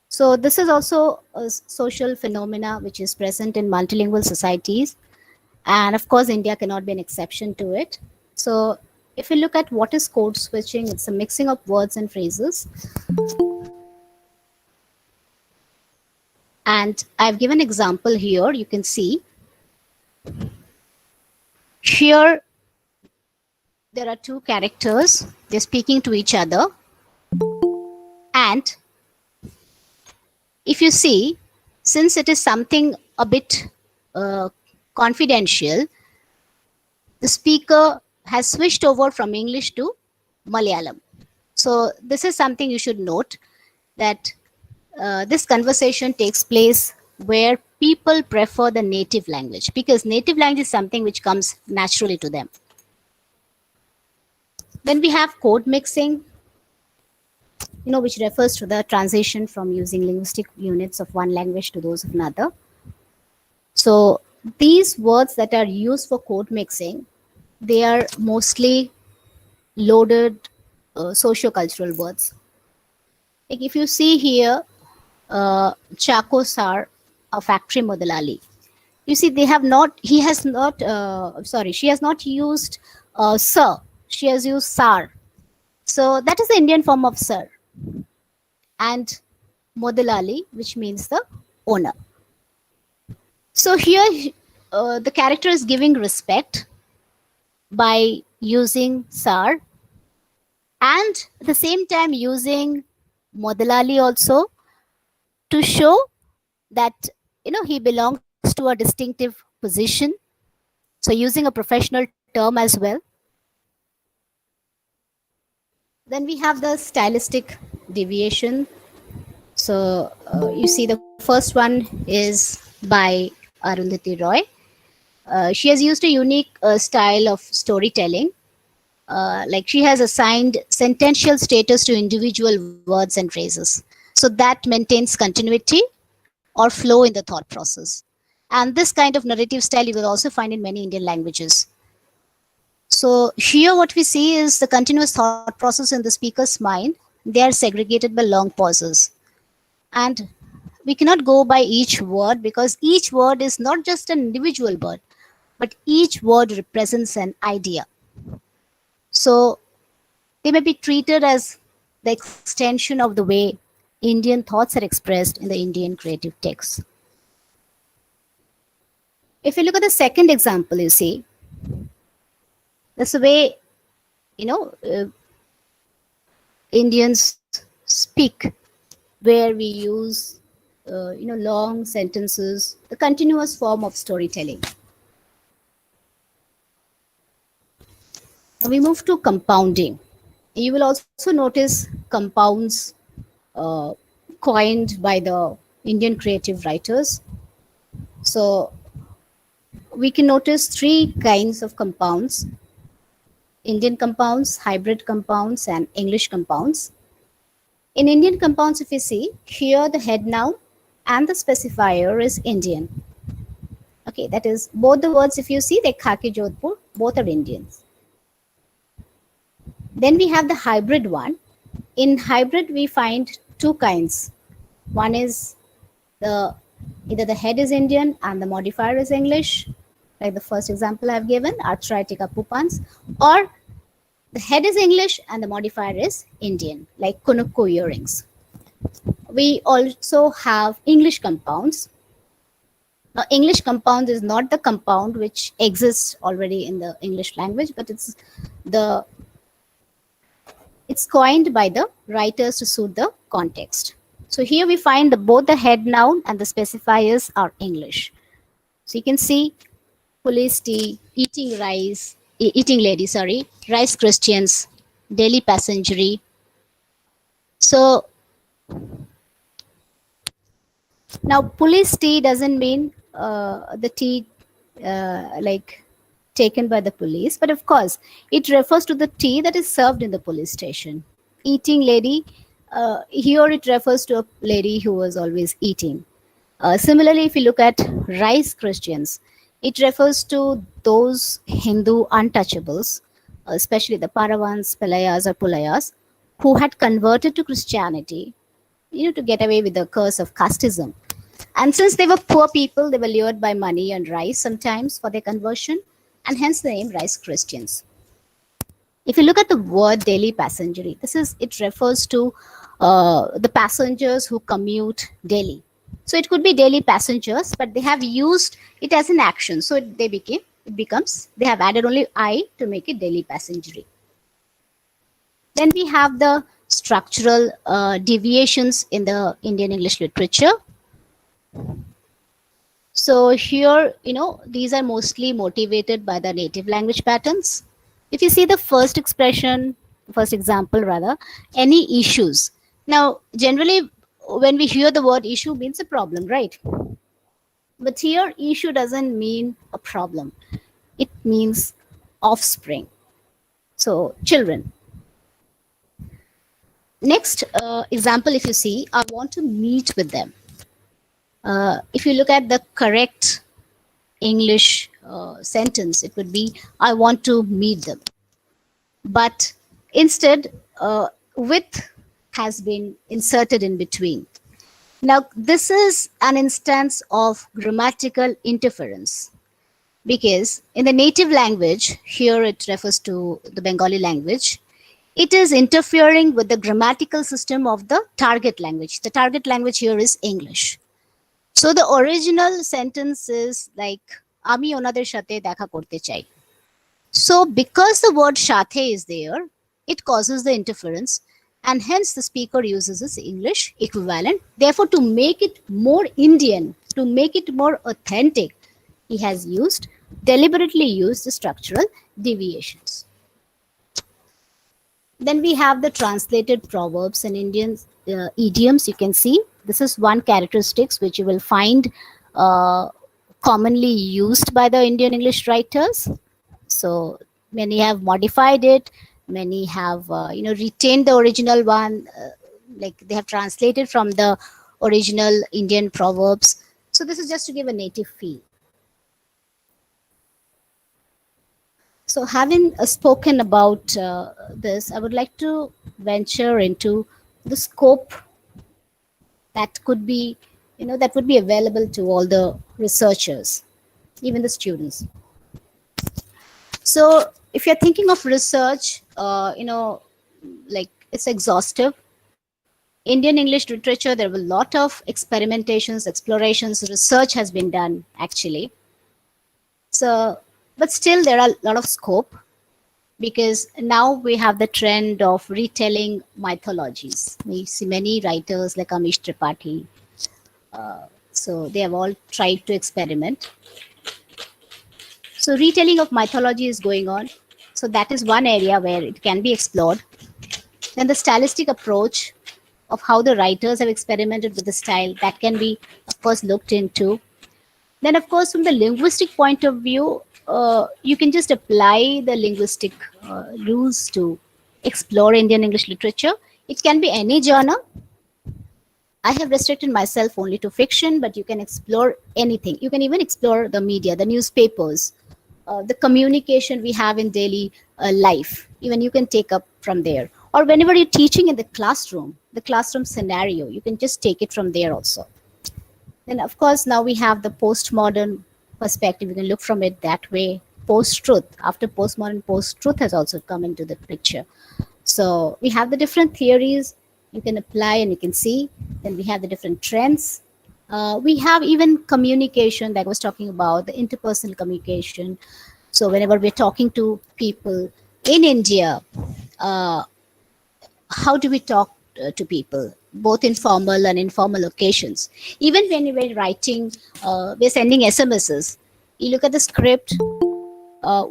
So this is also a social phenomena which is present in multilingual societies. And of course, India cannot be an exception to it. So if you look at what is code switching, it's a mixing of words and phrases. And I've given an example here. You can see here there are two characters. They're speaking to each other. And if you see, since it is something a bit confidential, the speaker has switched over from English to Malayalam. So this is something you should note, that this conversation takes place where people prefer the native language, because native language is something which comes naturally to them. Then we have code mixing, which refers to the transition from using linguistic units of one language to those of another. So these words that are used for code mixing, they are mostly loaded socio-cultural words. Like if you see here, Chakosar, a factory modalali. You see, she has not used sir. She has used sar. So that is the Indian form of sir. And modalali, which means the owner. So here the character is giving respect by using sar, and at the same time using modalali also to show that he belongs to a distinctive position. So using a professional term as well. Then we have the stylistic deviation. So you see the first one is by Arundhati Roy. She has used a unique style of storytelling. Like she has assigned sentential status to individual words and phrases. So that maintains continuity or flow in the thought process. And this kind of narrative style you will also find in many Indian languages. So here what we see is the continuous thought process in the speaker's mind. They are segregated by long pauses. And we cannot go by each word, because each word is not just an individual word, but each word represents an idea. So they may be treated as the extension of the way Indian thoughts are expressed in the Indian creative texts. If you look at the second example, you see, that's the way, Indians speak, where we use, long sentences, the continuous form of storytelling. And we move to compounding. You will also notice compounds coined by the Indian creative writers. So we can notice three kinds of compounds: Indian compounds, hybrid compounds, and English compounds. In Indian compounds, if you see, here the head noun and the specifier is Indian. Okay, that is both the words, if you see, like Khaki Jodhpur, both are Indians. Then we have the hybrid one. In hybrid, we find two kinds. One is either the head is Indian and the modifier is English, like the first example I've given, Arthritica pupans, or the head is English and the modifier is Indian, like Kunukku earrings. We also have English compounds. Now, English compound is not the compound which exists already in the English language, but it's coined by the writers to suit the context. So here we find both the head noun and the specifiers are English. So you can see police tea, eating lady, rice Christians, daily passengery. So now police tea doesn't mean the tea like taken by the police, but of course it refers to the tea that is served in the police station. Eating lady, here it refers to a lady who was always eating. Similarly, if you look at rice Christians, it refers to those Hindu untouchables, especially the Paravans, Pelayas or Pulayas, who had converted to Christianity, to get away with the curse of casteism. And since they were poor people, they were lured by money and rice sometimes for their conversion, and hence the name rice Christians. If you look at the word daily passengery, it refers to the passengers who commute daily. So it could be daily passengers, but they have used it as an action. So they have added only I to make it daily passengery. Then we have the structural deviations in the Indian English literature. So here, these are mostly motivated by the native language patterns. If you see the first example rather, any issues. Now, generally, when we hear the word issue, means a problem, right? But here, issue doesn't mean a problem. It means offspring. So, children. Next example, if you see, I want to meet with them. If you look at the correct English sentence, it would be, I want to meet them. But instead, with has been inserted in between. Now, this is an instance of grammatical interference, because in the native language, here it refers to the Bengali language, it is interfering with the grammatical system of the target language. The target language here is English. So the original sentence is like, Ami onader shathe dekha korte chai. So because the word shathe is there, it causes the interference, and hence the speaker uses its English equivalent. Therefore, to make it more Indian, to make it more authentic, he has deliberately used the structural deviations. Then we have the translated proverbs and Indian idioms. You can see this is one characteristics which you will find commonly used by the Indian English writers. So many have modified it, many have retained the original one, like they have translated from the original Indian proverbs. So this is just to give a native feel. So having spoken about this, I would like to venture into the scope that could be, that would be available to all the researchers, even the students. So if you're thinking of research, like it's exhaustive. Indian English literature, there were a lot of experimentations, explorations, research has been done actually. So, but still there are a lot of scope, because now we have the trend of retelling mythologies. We see many writers like Amish Tripathi. So they have all tried to experiment. So retelling of mythology is going on. So that is one area where it can be explored. Then the stylistic approach of how the writers have experimented with the style, that can be, of course, looked into. Then, of course, from the linguistic point of view, you can just apply the linguistic rules to explore Indian English literature. It can be any genre. I have restricted myself only to fiction, but you can explore anything. You can even explore the media, the newspapers, the communication we have in daily life. Even you can take up from there. Or whenever you're teaching in the classroom scenario, you can just take it from there also. Then, of course, now we have the postmodern perspective. You can look from it that way. Post truth. After postmodern, post truth has also come into the picture. So we have the different theories you can apply and you can see. Then we have the different trends. We have even communication that I was talking about, the interpersonal communication. So whenever we're talking to people in India, uh, how do we talk to people, both in formal and informal occasions? Even when we're writing, we're sending SMSs. You look at the script,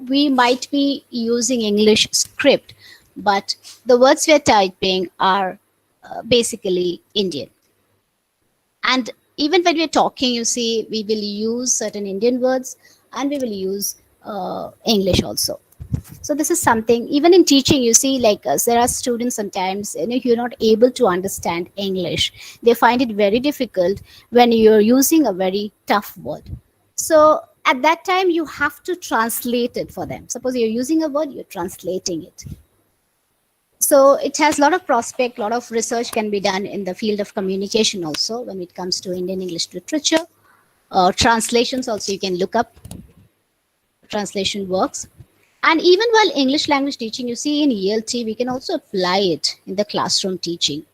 we might be using English script, but the words we're typing are basically Indian. And even when we're talking, you see, we will use certain Indian words and we will use English also. So this is something, even in teaching, you see, like there are students sometimes, you're not able to understand English. They find it very difficult when you're using a very tough word. So at that time, you have to translate it for them. Suppose you're using a word, you're translating it. So it has a lot of prospect, a lot of research can be done in the field of communication also when it comes to Indian English literature. Translations also you can look up. Translation works. And even while English language teaching, you see in ELT, we can also apply it in the classroom teaching.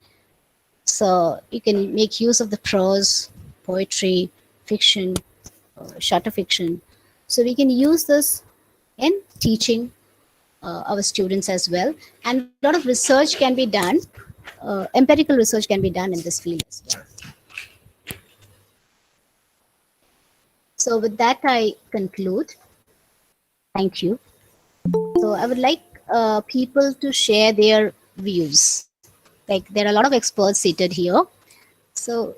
So you can make use of the prose, poetry, fiction, shorter fiction. So we can use this in teaching our students as well. And a lot of research can be done, empirical research can be done in this field as well. So with that, I conclude. Thank you. So I would like people to share their views. Like there are a lot of experts seated here. So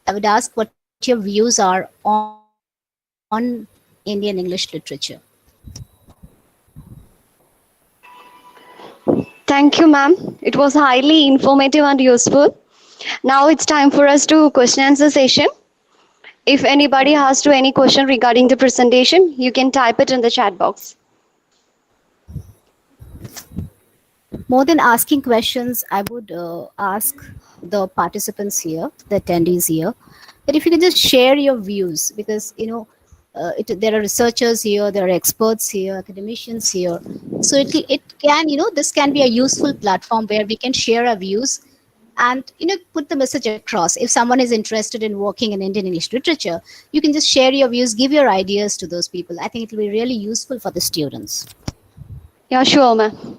I would ask what your views are on Indian English literature. Thank you, ma'am. It was highly informative and useful. Now it's time for us to question answer session. If anybody has to any question regarding the presentation, you can type it in the chat box. More than asking questions, I would ask the participants here, the attendees here, that if you can just share your views, because there are researchers here, there are experts here, academicians here. So it can, this can be a useful platform where we can share our views and put the message across. If someone is interested in working in Indian English literature, you can just share your views, give your ideas to those people. I think it will be really useful for the students. Yeah, sure, ma'am.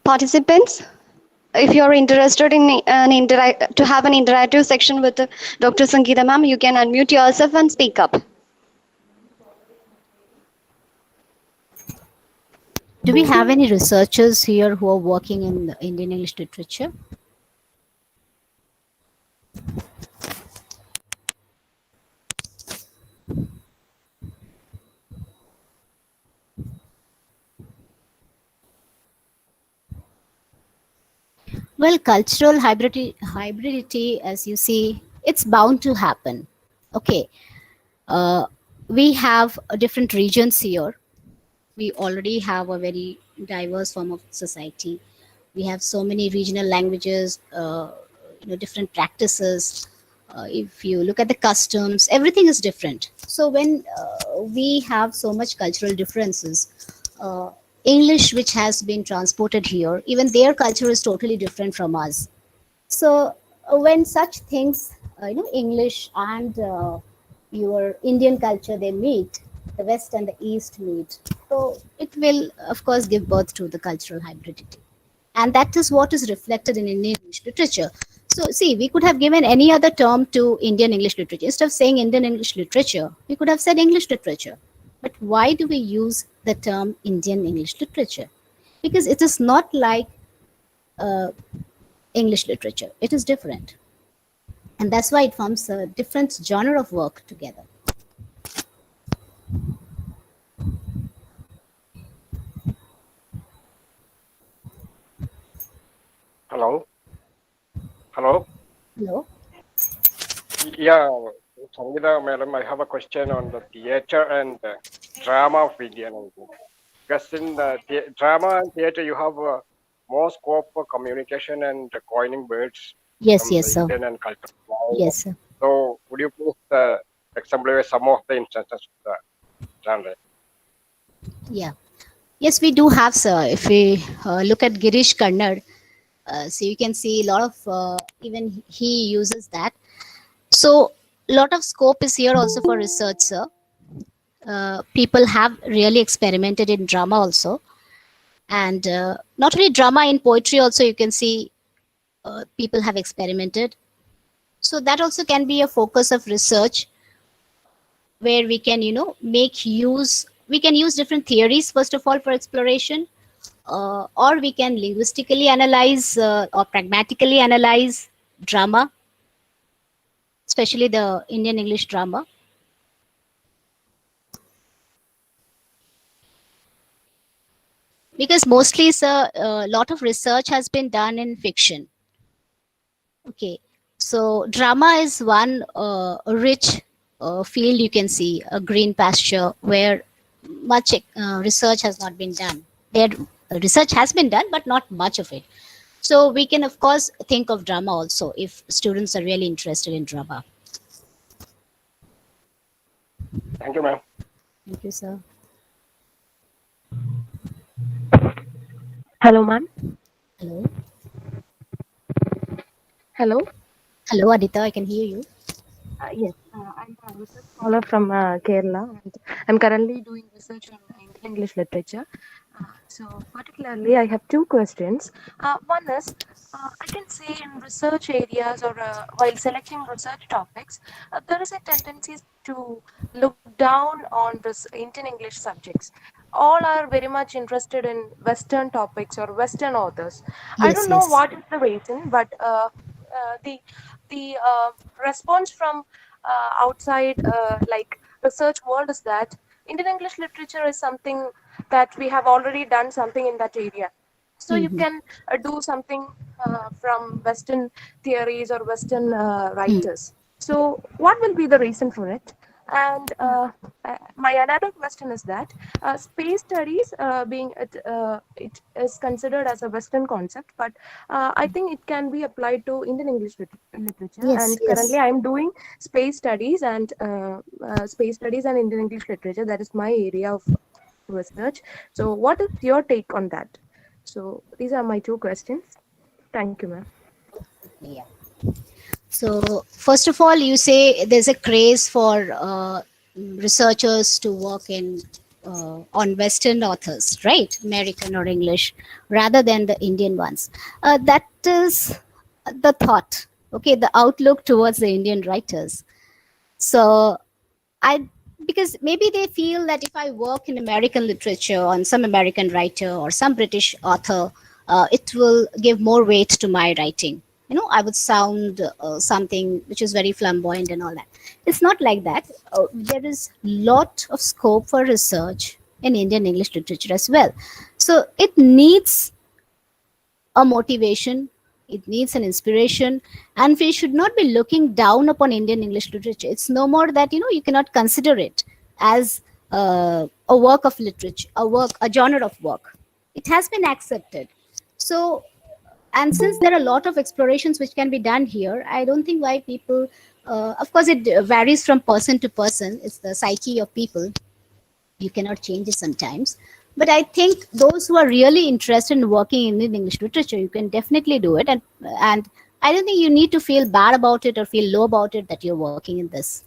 Participants, if you're interested in to have an interactive section with Dr. Sangeeta ma'am, you can unmute yourself and speak up. Do we have any researchers here who are working in the Indian English literature? Well, cultural hybridity, as you see, it's bound to happen. Okay, we have different regions here. We already have a very diverse form of society. We have so many regional languages, different practices. If you look at the customs, everything is different. So when we have so much cultural differences, English, which has been transported here, even their culture is totally different from us. So when such things, English and your Indian culture, they meet, the West and the East meet. So it will, of course, give birth to the cultural hybridity. And that is what is reflected in Indian English literature. So see, we could have given any other term to Indian English literature. Instead of saying Indian English literature, we could have said English literature. But why do we use the term Indian English literature? Because it is not like uh, English literature, it is different. And that's why it forms a different genre of work together. Hello? Hello? Hello? Yeah, Sangeeta, madam, I have a question on the theater and drama of Indian language. Because in the drama and theater, you have more scope for communication and coining words Yes, from yes, the sir. Indian and cultural. Yes, sir. So, would you please exemplify some of the instances of the genre? Yeah. Yes, we do have, sir. If we look at Girish Karnad, so you can see a lot of, even he uses that. So, a lot of scope is here also for research, sir. People have really experimented in drama also. And not only drama, in poetry also, you can see people have experimented. So, that also can be a focus of research where we can, we can use different theories, first of all, for exploration, or we can linguistically analyze or pragmatically analyze drama, especially the Indian English drama. Because mostly, sir, a lot of research has been done in fiction. Okay, so drama is one rich field, you can see, a green pasture where much research has not been done. There, research has been done, but not much of it. So we can, of course, think of drama also if students are really interested in drama. Thank you, ma'am. Thank you, sir. Hello, ma'am. Hello. Hello. Hello, Adita, I can hear you. Yes, I'm a research scholar from Kerala, and I'm currently doing research on Indian English literature. Particularly, I have two questions. One is, I can say in research areas or while selecting research topics, there is a tendency to look down on this Indian English subjects. All are very much interested in Western topics or Western authors. I Yes, don't know yes. what is the reason, but the response from outside like research world is that Indian English literature is something that we have already done something in that area. So you Mm-hmm. can do something from Western theories or Western Mm. writers. So what will be the reason for it? And my another question is that space studies being it is considered as a Western concept, but I think it can be applied to Indian English literature. Yes, And currently, yes. I am doing space studies and Indian English literature. That is my area of research. So, what is your take on that? So, these are my two questions. Thank you, ma'am. Yeah. So, first of all, you say there's a craze for researchers to work in on Western authors, right? American or English, rather than the Indian ones. That is the thought. Okay, the outlook towards the Indian writers. So, I because maybe they feel that if I work in American literature on some American writer or some British author, it will give more weight to my writing. I would sound something which is very flamboyant and all that. It's not like that. There is lot of scope for research in Indian English literature as well. So it needs a motivation, it needs an inspiration, and we should not be looking down upon Indian English literature. It's no more that you cannot consider it as a work of literature, a genre of work. It has been accepted. So, and since there are a lot of explorations which can be done here, I don't think why people. Of course, it varies from person to person. It's the psyche of people, you cannot change it sometimes, but I think those who are really interested in working in English literature, you can definitely do it. And I don't think you need to feel bad about it or feel low about it that you're working in this.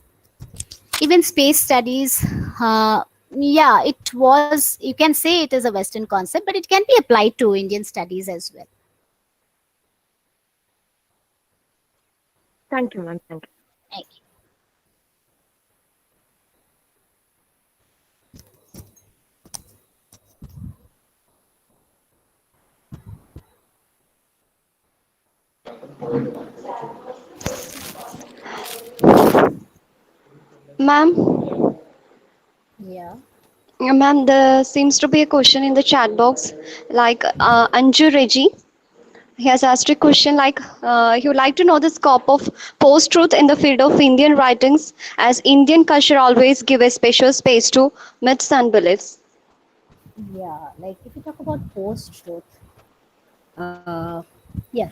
Even space studies, yeah, it was, you can say it is a Western concept, but it can be applied to Indian studies as well. Thank you, ma'am. Thank you. Thank you. Ma'am, Yeah. ma'am, there seems to be a question in the chat box. Like Anju Reggie, he has asked a question like he would like to know the scope of post-truth in the field of Indian writings, as Indian culture always give a special space to myths and beliefs. Yeah, like if you talk about post-truth, yeah,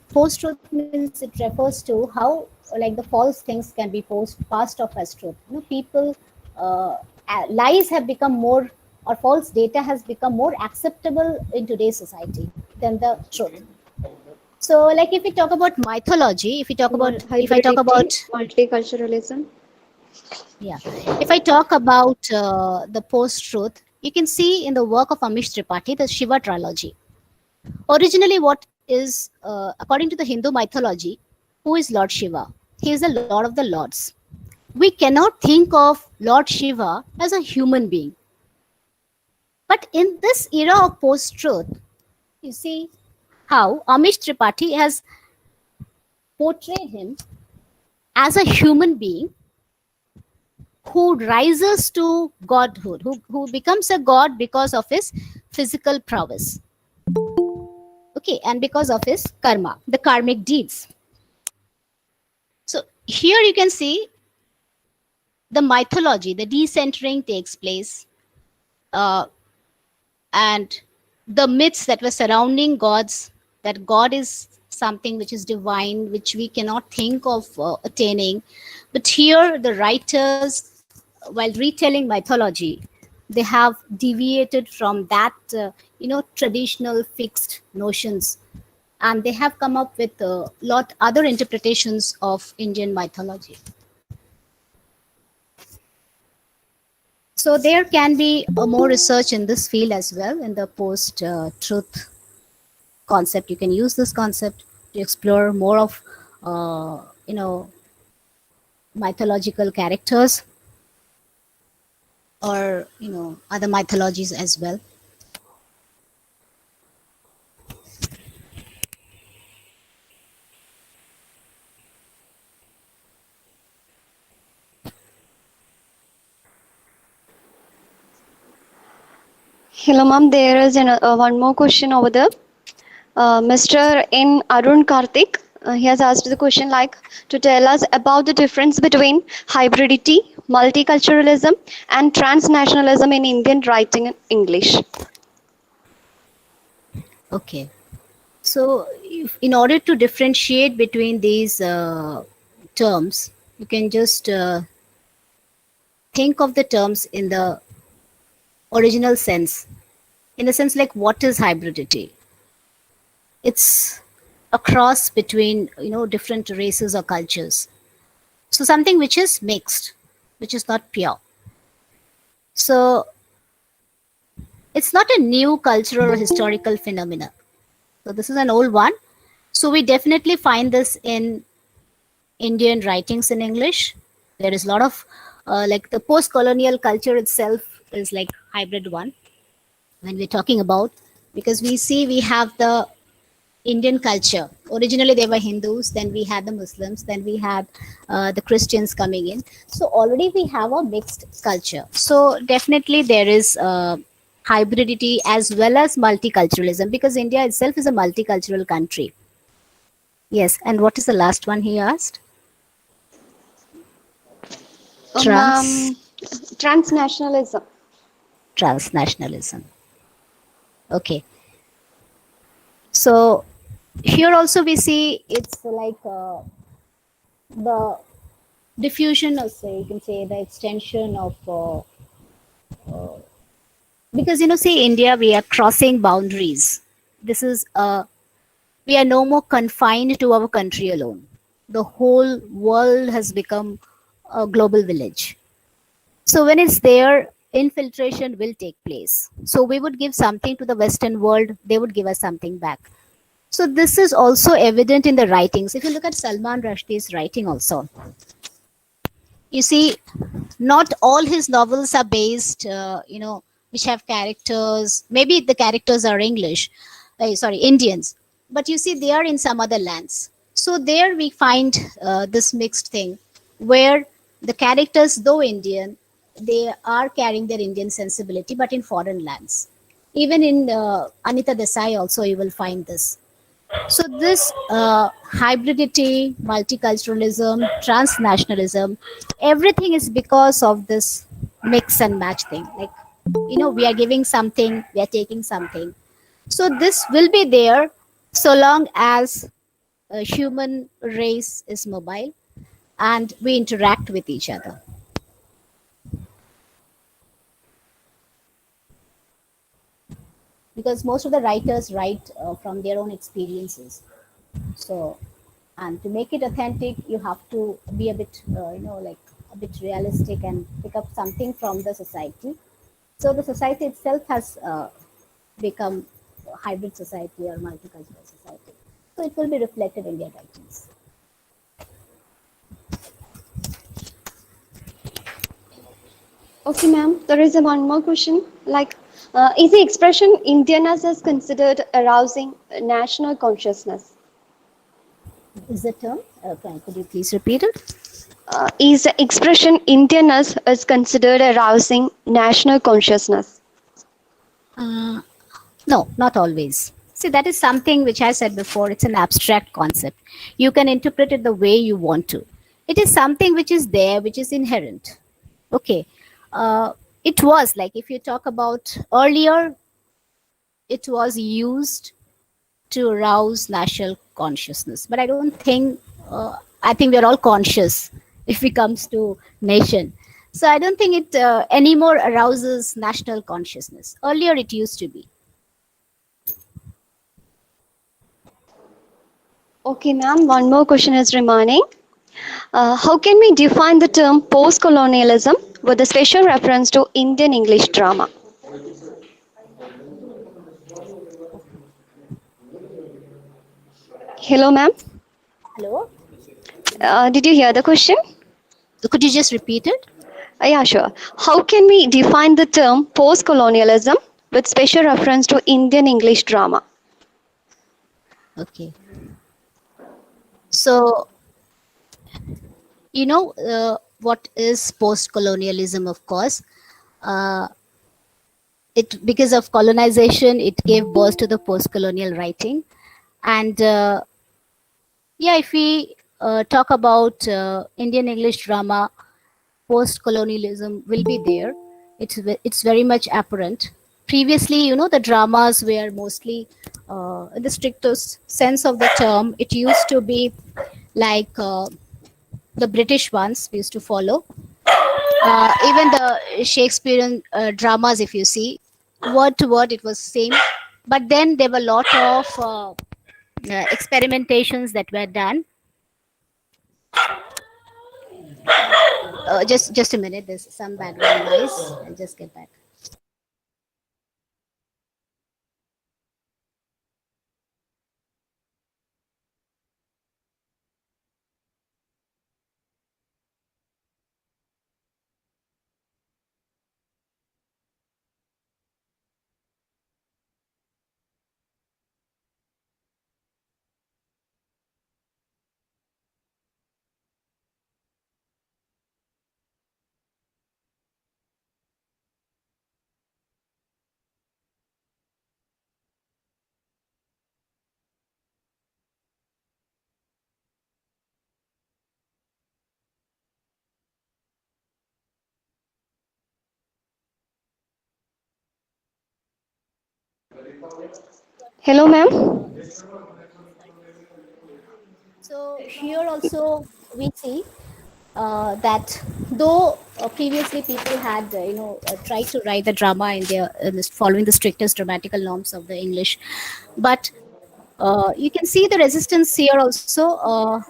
post-truth means it refers to how like the false things can be passed off as truth. People, uh, lies have become more, or false data has become more acceptable in today's society than the truth. So, like if we talk about mythology, if I talk Hybridity, about, multiculturalism. yeah, if I talk about the post-truth, you can see in the work of Amish Tripathi, the Shiva trilogy. Originally, what is, according to the Hindu mythology, who is Lord Shiva? He is the Lord of the Lords. We cannot think of Lord Shiva as a human being. But in this era of post truth, you see how Amish Tripathi has portrayed him as a human being who rises to godhood, who becomes a god because of his physical prowess. Okay, and because of his karma, the karmic deeds. So here you can see the mythology, the decentering takes place, uh, and the myths that were surrounding gods, that God is something which is divine, which we cannot think of attaining. But here, the writers, while retelling mythology, they have deviated from that, traditional fixed notions, and they have come up with a lot other interpretations of Indian mythology. So there can be more research in this field as well, in the post truth concept. You can use this concept to explore more of you know mythological characters, or other mythologies as well. Hello, ma'am. There is one more question over there. Mr. N. Arun Karthik, he has asked the question like to tell us about the difference between hybridity, multiculturalism, and transnationalism in Indian writing in English. Okay, so in order to differentiate between these terms, you can just think of the terms in the original sense, in the sense like what is hybridity? It's a cross between different races or cultures. So something which is mixed, which is not pure. So it's not a new cultural or historical phenomena. So this is an old one. So we definitely find this in Indian writings in English. There is a lot of like the post-colonial culture itself is like hybrid one when we're talking about, because we see we have the Indian culture. Originally, they were Hindus, then we had the Muslims, then we had the Christians coming in. So already we have a mixed culture. So definitely there is hybridity as well as multiculturalism, because India itself is a multicultural country. Yes, and what is the last one he asked? Trans Ma'am, transnationalism. transnationalism. Okay, so here also we see it's like the diffusion, or say you can say the extension of because see India, we are crossing boundaries. This is we are no more confined to our country alone. The whole world has become a global village. So when it's there, infiltration will take place. So we would give something to the Western world, they would give us something back. So this is also evident in the writings. If you look at Salman Rushdie's writing also, you see not all his novels are based which have characters, maybe the characters are English, sorry, Indians, but you see they are in some other lands. So there we find this mixed thing where the characters, though Indian, they are carrying their Indian sensibility, but in foreign lands. Even in Anita Desai also you will find this. So this hybridity, multiculturalism, transnationalism, everything is because of this mix and match thing. Like, we are giving something, we are taking something. So this will be there so long as a human race is mobile and we interact with each other. Because most of the writers write from their own experiences. So, and to make it authentic, you have to be a bit, like a bit realistic and pick up something from the society. So the society itself has become a hybrid society or multicultural society. So it will be reflected in their writings. Okay, ma'am. There is a one more question. Like, is the expression Indianness is considered arousing national consciousness? Is the term? Okay, could you please repeat it? Is the expression Indianness is considered arousing national consciousness? No, not always. See, that is something which I said before. It's an abstract concept. You can interpret it the way you want to. It is something which is there, which is inherent. Okay. It was like, if you talk about earlier, it was used to arouse national consciousness. But I don't think, I think we're all conscious if it comes to nation. So I don't think it anymore arouses national consciousness. Earlier, it used to be. Okay, ma'am. One more question is remaining. How can we define the term post-colonialism with a special reference to Indian English drama? Hello, ma'am. Hello? Did you hear the question? Could you just repeat it? Yeah, sure. How can we define the term post-colonialism with special reference to Indian English drama? Okay. So, what is post-colonialism? Of course, uh, it because of colonization, it gave birth to the post-colonial writing, and yeah, if we talk about Indian English drama, post-colonialism will be there. It's very much apparent. Previously, the dramas were mostly, in the strictest sense of the term, it used to be like the British ones we used to follow. Even the Shakespearean dramas, if you see, word to word, it was same. But then there were a lot of experimentations that were done. Just a minute. There's some background noise. I'll just get back. Hello, ma'am. So here also we see that though previously people had tried to write the drama following the strictest grammatical norms of the English, but you can see the resistance here also.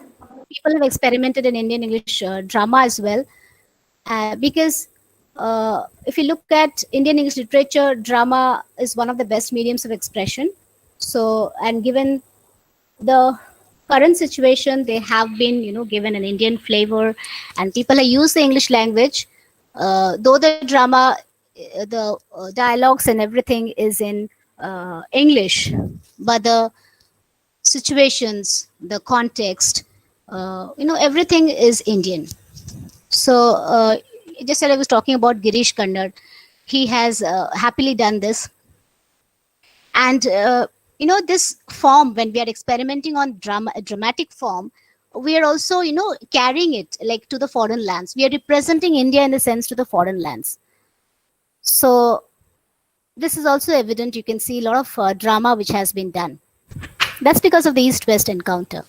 People have experimented in Indian English drama as well, because if you look at Indian English literature, drama is one of the best mediums of expression. So, and given the current situation, they have been given an Indian flavor, and people have used the English language, though the drama, the dialogues and everything is in English, but the situations, the context, everything is Indian. So just as I was talking about Girish Karnad, he has happily done this. And this form, when we are experimenting on dramatic form, we are also carrying it like to the foreign lands. We are representing India in a sense to the foreign lands. So this is also evident. You can see a lot of drama which has been done. That's because of the East-West encounter.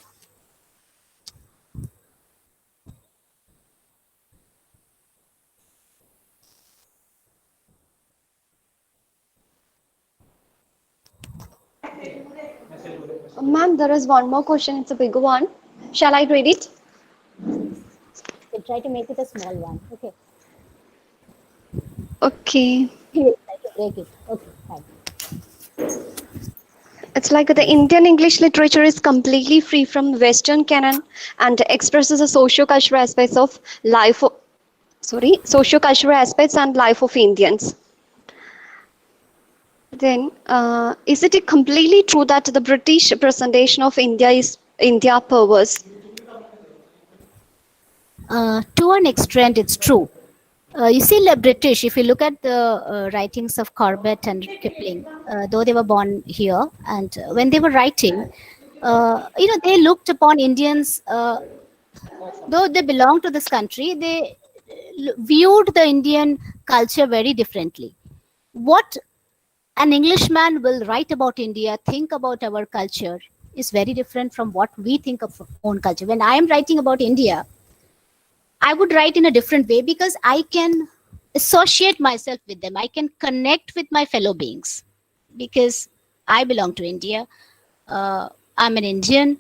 Ma'am, there is one more question. It's a bigger one. Shall I read it? We'll try to make it a small one. Okay. Okay. We'll try to break it. Okay, fine. It's like the Indian English literature is completely free from Western canon and expresses the socio-cultural aspects of life. Socio-cultural aspects and life of Indians. Then, is it completely true that the British presentation of India is India perverse? To an extent, it's true. You see, the British, if you look at the writings of Corbett and Kipling, though they were born here, and when they were writing, they looked upon Indians, though they belonged to this country, they viewed the Indian culture very differently. What an Englishman will write about India, think about our culture, is very different from what we think of our own culture. When I am writing about India, I would write in a different way because I can associate myself with them. I can connect with my fellow beings because I belong to India. I'm an Indian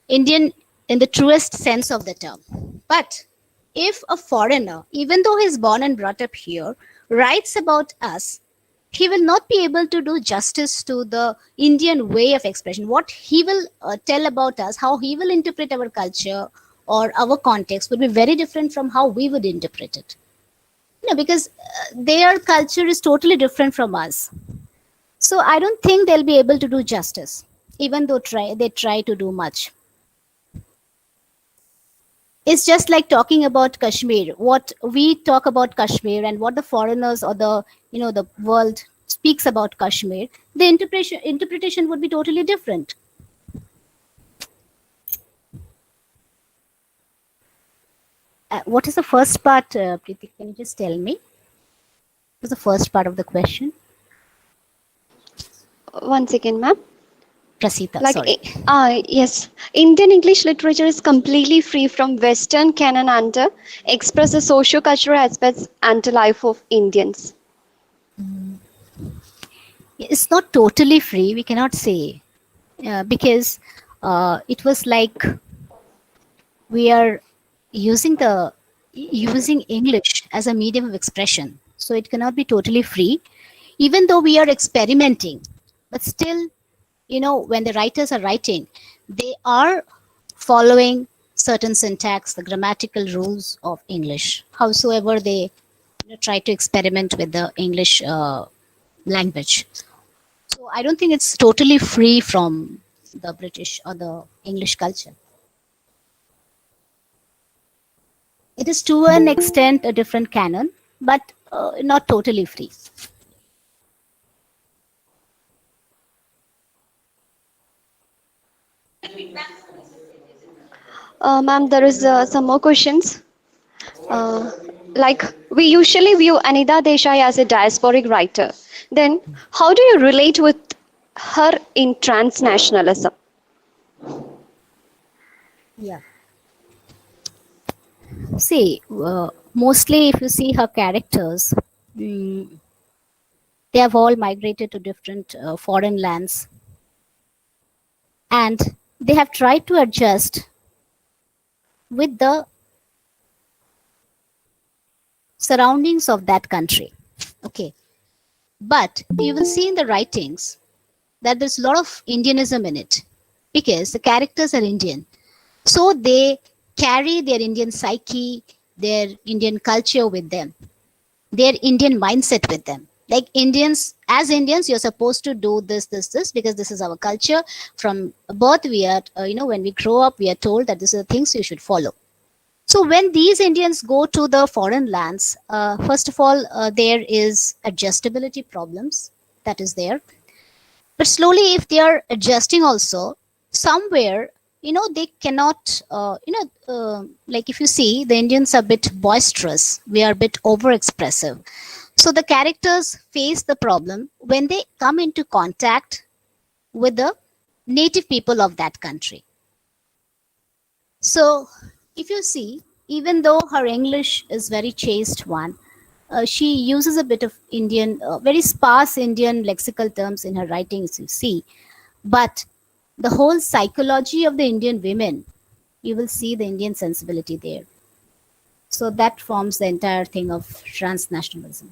in the truest sense of the term. But if a foreigner, even though he's born and brought up here, writes about us, he will not be able to do justice to the Indian way of expression. What he will tell about us, how he will interpret our culture or our context would be very different from how we would interpret it. Because their culture is totally different from us. So I don't think they'll be able to do justice, even though they try to do much. It's just like talking about Kashmir. What we talk about Kashmir and what the foreigners or the world speaks about Kashmir, the interpretation would be totally different. What is the first part, Preeti? Can you just tell me? What was the first part of the question? One second, ma'am. Prasita, Like, sorry. yes, Indian English literature is completely free from Western canon and expresses socio-cultural aspects and the life of Indians. It's not totally free, we cannot say, because it was like we are using English as a medium of expression. So it cannot be totally free, even though we are experimenting. But still, when the writers are writing, they are following certain syntax, the grammatical rules of English, howsoever they try to experiment with the English language. So I don't think it's totally free from the British or the English culture. It is to an extent a different canon, but not totally free. Ma'am, there is some more questions. Uh, like, we usually view Anida Desai as a diasporic writer. Then, how do you relate with her in transnationalism? Yeah. See, mostly if you see her characters, they have all migrated to different foreign lands. And they have tried to adjust with the surroundings of that country. Okay. But you will see in the writings that there's a lot of Indianism in it because the characters are Indian. So they carry their Indian psyche, their Indian culture with them, their Indian mindset with them. Like Indians As Indians, you're supposed to do this, because this is our culture. From birth, we are, when we grow up, we are told that these are the things you should follow. So when these Indians go to the foreign lands, first of all, there is adjustability problems that is there. But slowly, if they are adjusting also, somewhere, they cannot, like if you see, the Indians are a bit boisterous. We are a bit overexpressive. So the characters face the problem when they come into contact with the native people of that country. So if you see, even though her English is very chaste one, she uses a bit of Indian, very sparse Indian lexical terms in her writings, you see. But the whole psychology of the Indian women, you will see the Indian sensibility there. So that forms the entire thing of transnationalism.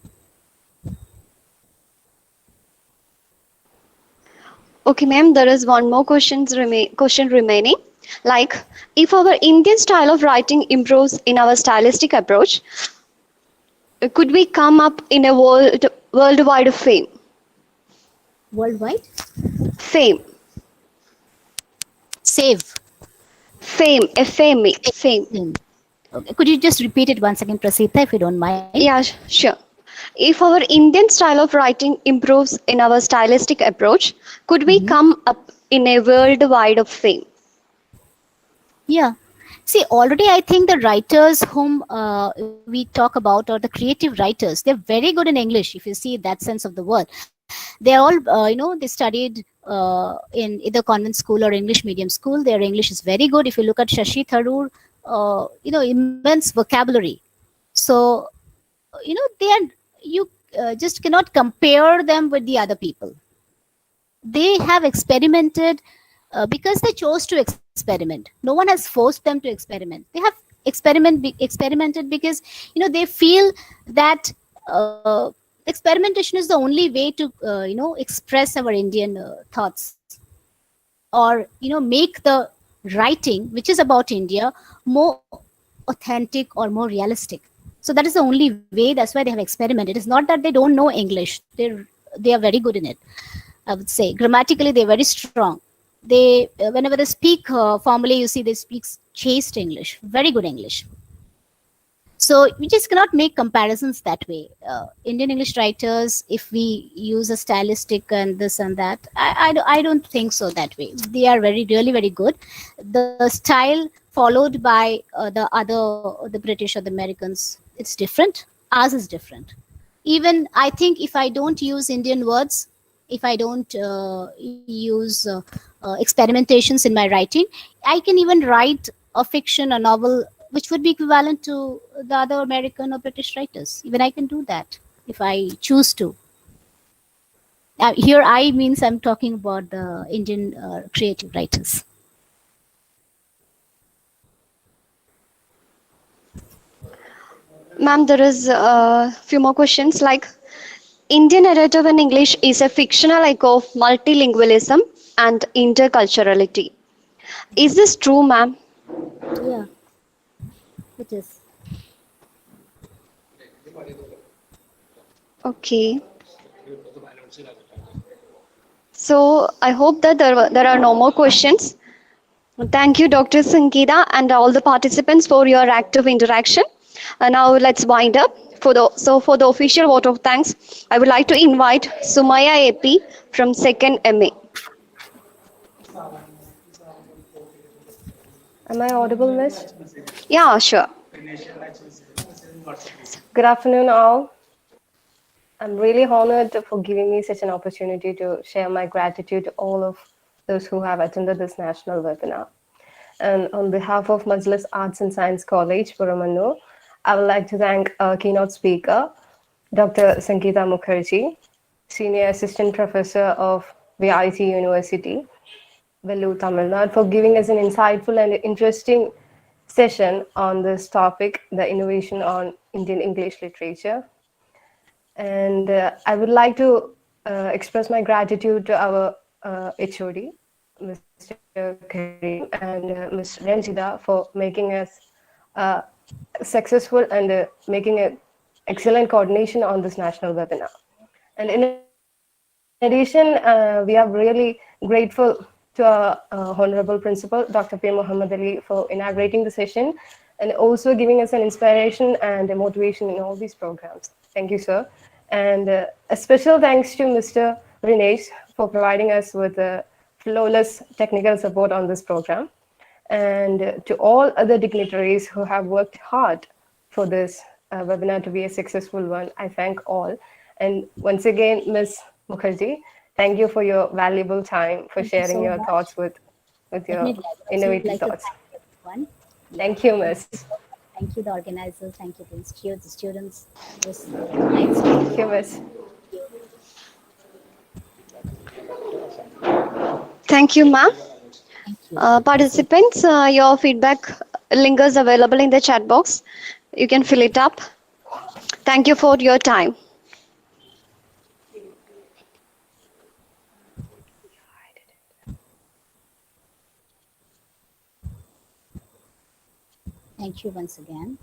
Okay, ma'am, there is one more question remaining. Like, if our Indian style of writing improves in our stylistic approach, could we come up in a worldwide fame? Worldwide? Fame. Save. Fame. F-A-M-E. Fame. Okay. Could you just repeat it once again, Prasita, if you don't mind? Yeah, sure. If our Indian style of writing improves in our stylistic approach, could we come up in a worldwide of fame? Yeah. See, already I think the writers whom we talk about, or the creative writers, they're very good in English, if you see that sense of the word. They're all, they studied in either convent school or English medium school. Their English is very good. If you look at Shashi Tharoor, immense vocabulary. So, they are, you just cannot compare them with the other people. They have experimented because they chose to experiment. No one has forced them to experiment. They have experimented because they feel that experimentation is the only way to express our Indian thoughts, or make the writing which is about India more authentic or more realistic. So that is the only way. That's why they have experimented. It's not that they don't know English. They are very good in it. I would say grammatically they're very strong. They whenever they speak formally, you see they speak chaste English, very good English. So we just cannot make comparisons that way. Indian English writers, if we use a stylistic and this and that, I don't think so that way. They are really very good. The style followed by the British or the Americans, it's different. Ours is different. Even I think if I don't use Indian words, if I don't use experimentations in my writing, I can even write a fiction, a novel, which would be equivalent to the other American or British writers. Even I can do that if I choose to. Here, I means I'm talking about the Indian creative writers. Ma'am, there is a few more questions like, Indian narrative in English is a fictional echo of multilingualism and interculturality. Is this true, ma'am? Yeah, it is. Okay. So I hope that there are no more questions. Thank you, Dr. Sangeeta, and all the participants for your active interaction. Now let's wind up. For the official vote of thanks, I would like to invite Sumaya AP from 2nd MA. Am I audible, Miss? Yeah, sure. Good afternoon, all. I'm really honored for giving me such an opportunity to share my gratitude to all of those who have attended this national webinar. And on behalf of MAJLIS Arts and Science College, PURAMANNUR, I would like to thank our keynote speaker, Dr. Sangeeta Mukherjee, Senior Assistant Professor of VIT University, Vellore, Tamil Nadu, for giving us an insightful and interesting session on this topic, the innovation on Indian English literature. And I would like to express my gratitude to our HOD, Mr. Karim, and Ms. Ranjida for making us successful and making an excellent coordination on this national webinar. And in addition, we are really grateful to our Honorable Principal, Dr. P. Muhammad Ali, for inaugurating the session and also giving us an inspiration and a motivation in all these programs. Thank you, sir. And a special thanks to Mr. Rinesh for providing us with flawless technical support on this program. And to all other dignitaries who have worked hard for this webinar to be a successful one, I thank all. And once again, Ms. Mukherjee, thank you for your valuable time for Thank you sharing so your much. thoughts with your Definitely, I would also innovative like to thoughts. thank everyone. Yeah, Thank you, Miss. thank you, the organizers. Thank you, the students. It was nice. Thank you, Miss. Thank you, ma'am. Thank you. Participants, your feedback link is available in the chat box. You can fill it up. Thank you for your time. Thank you once again.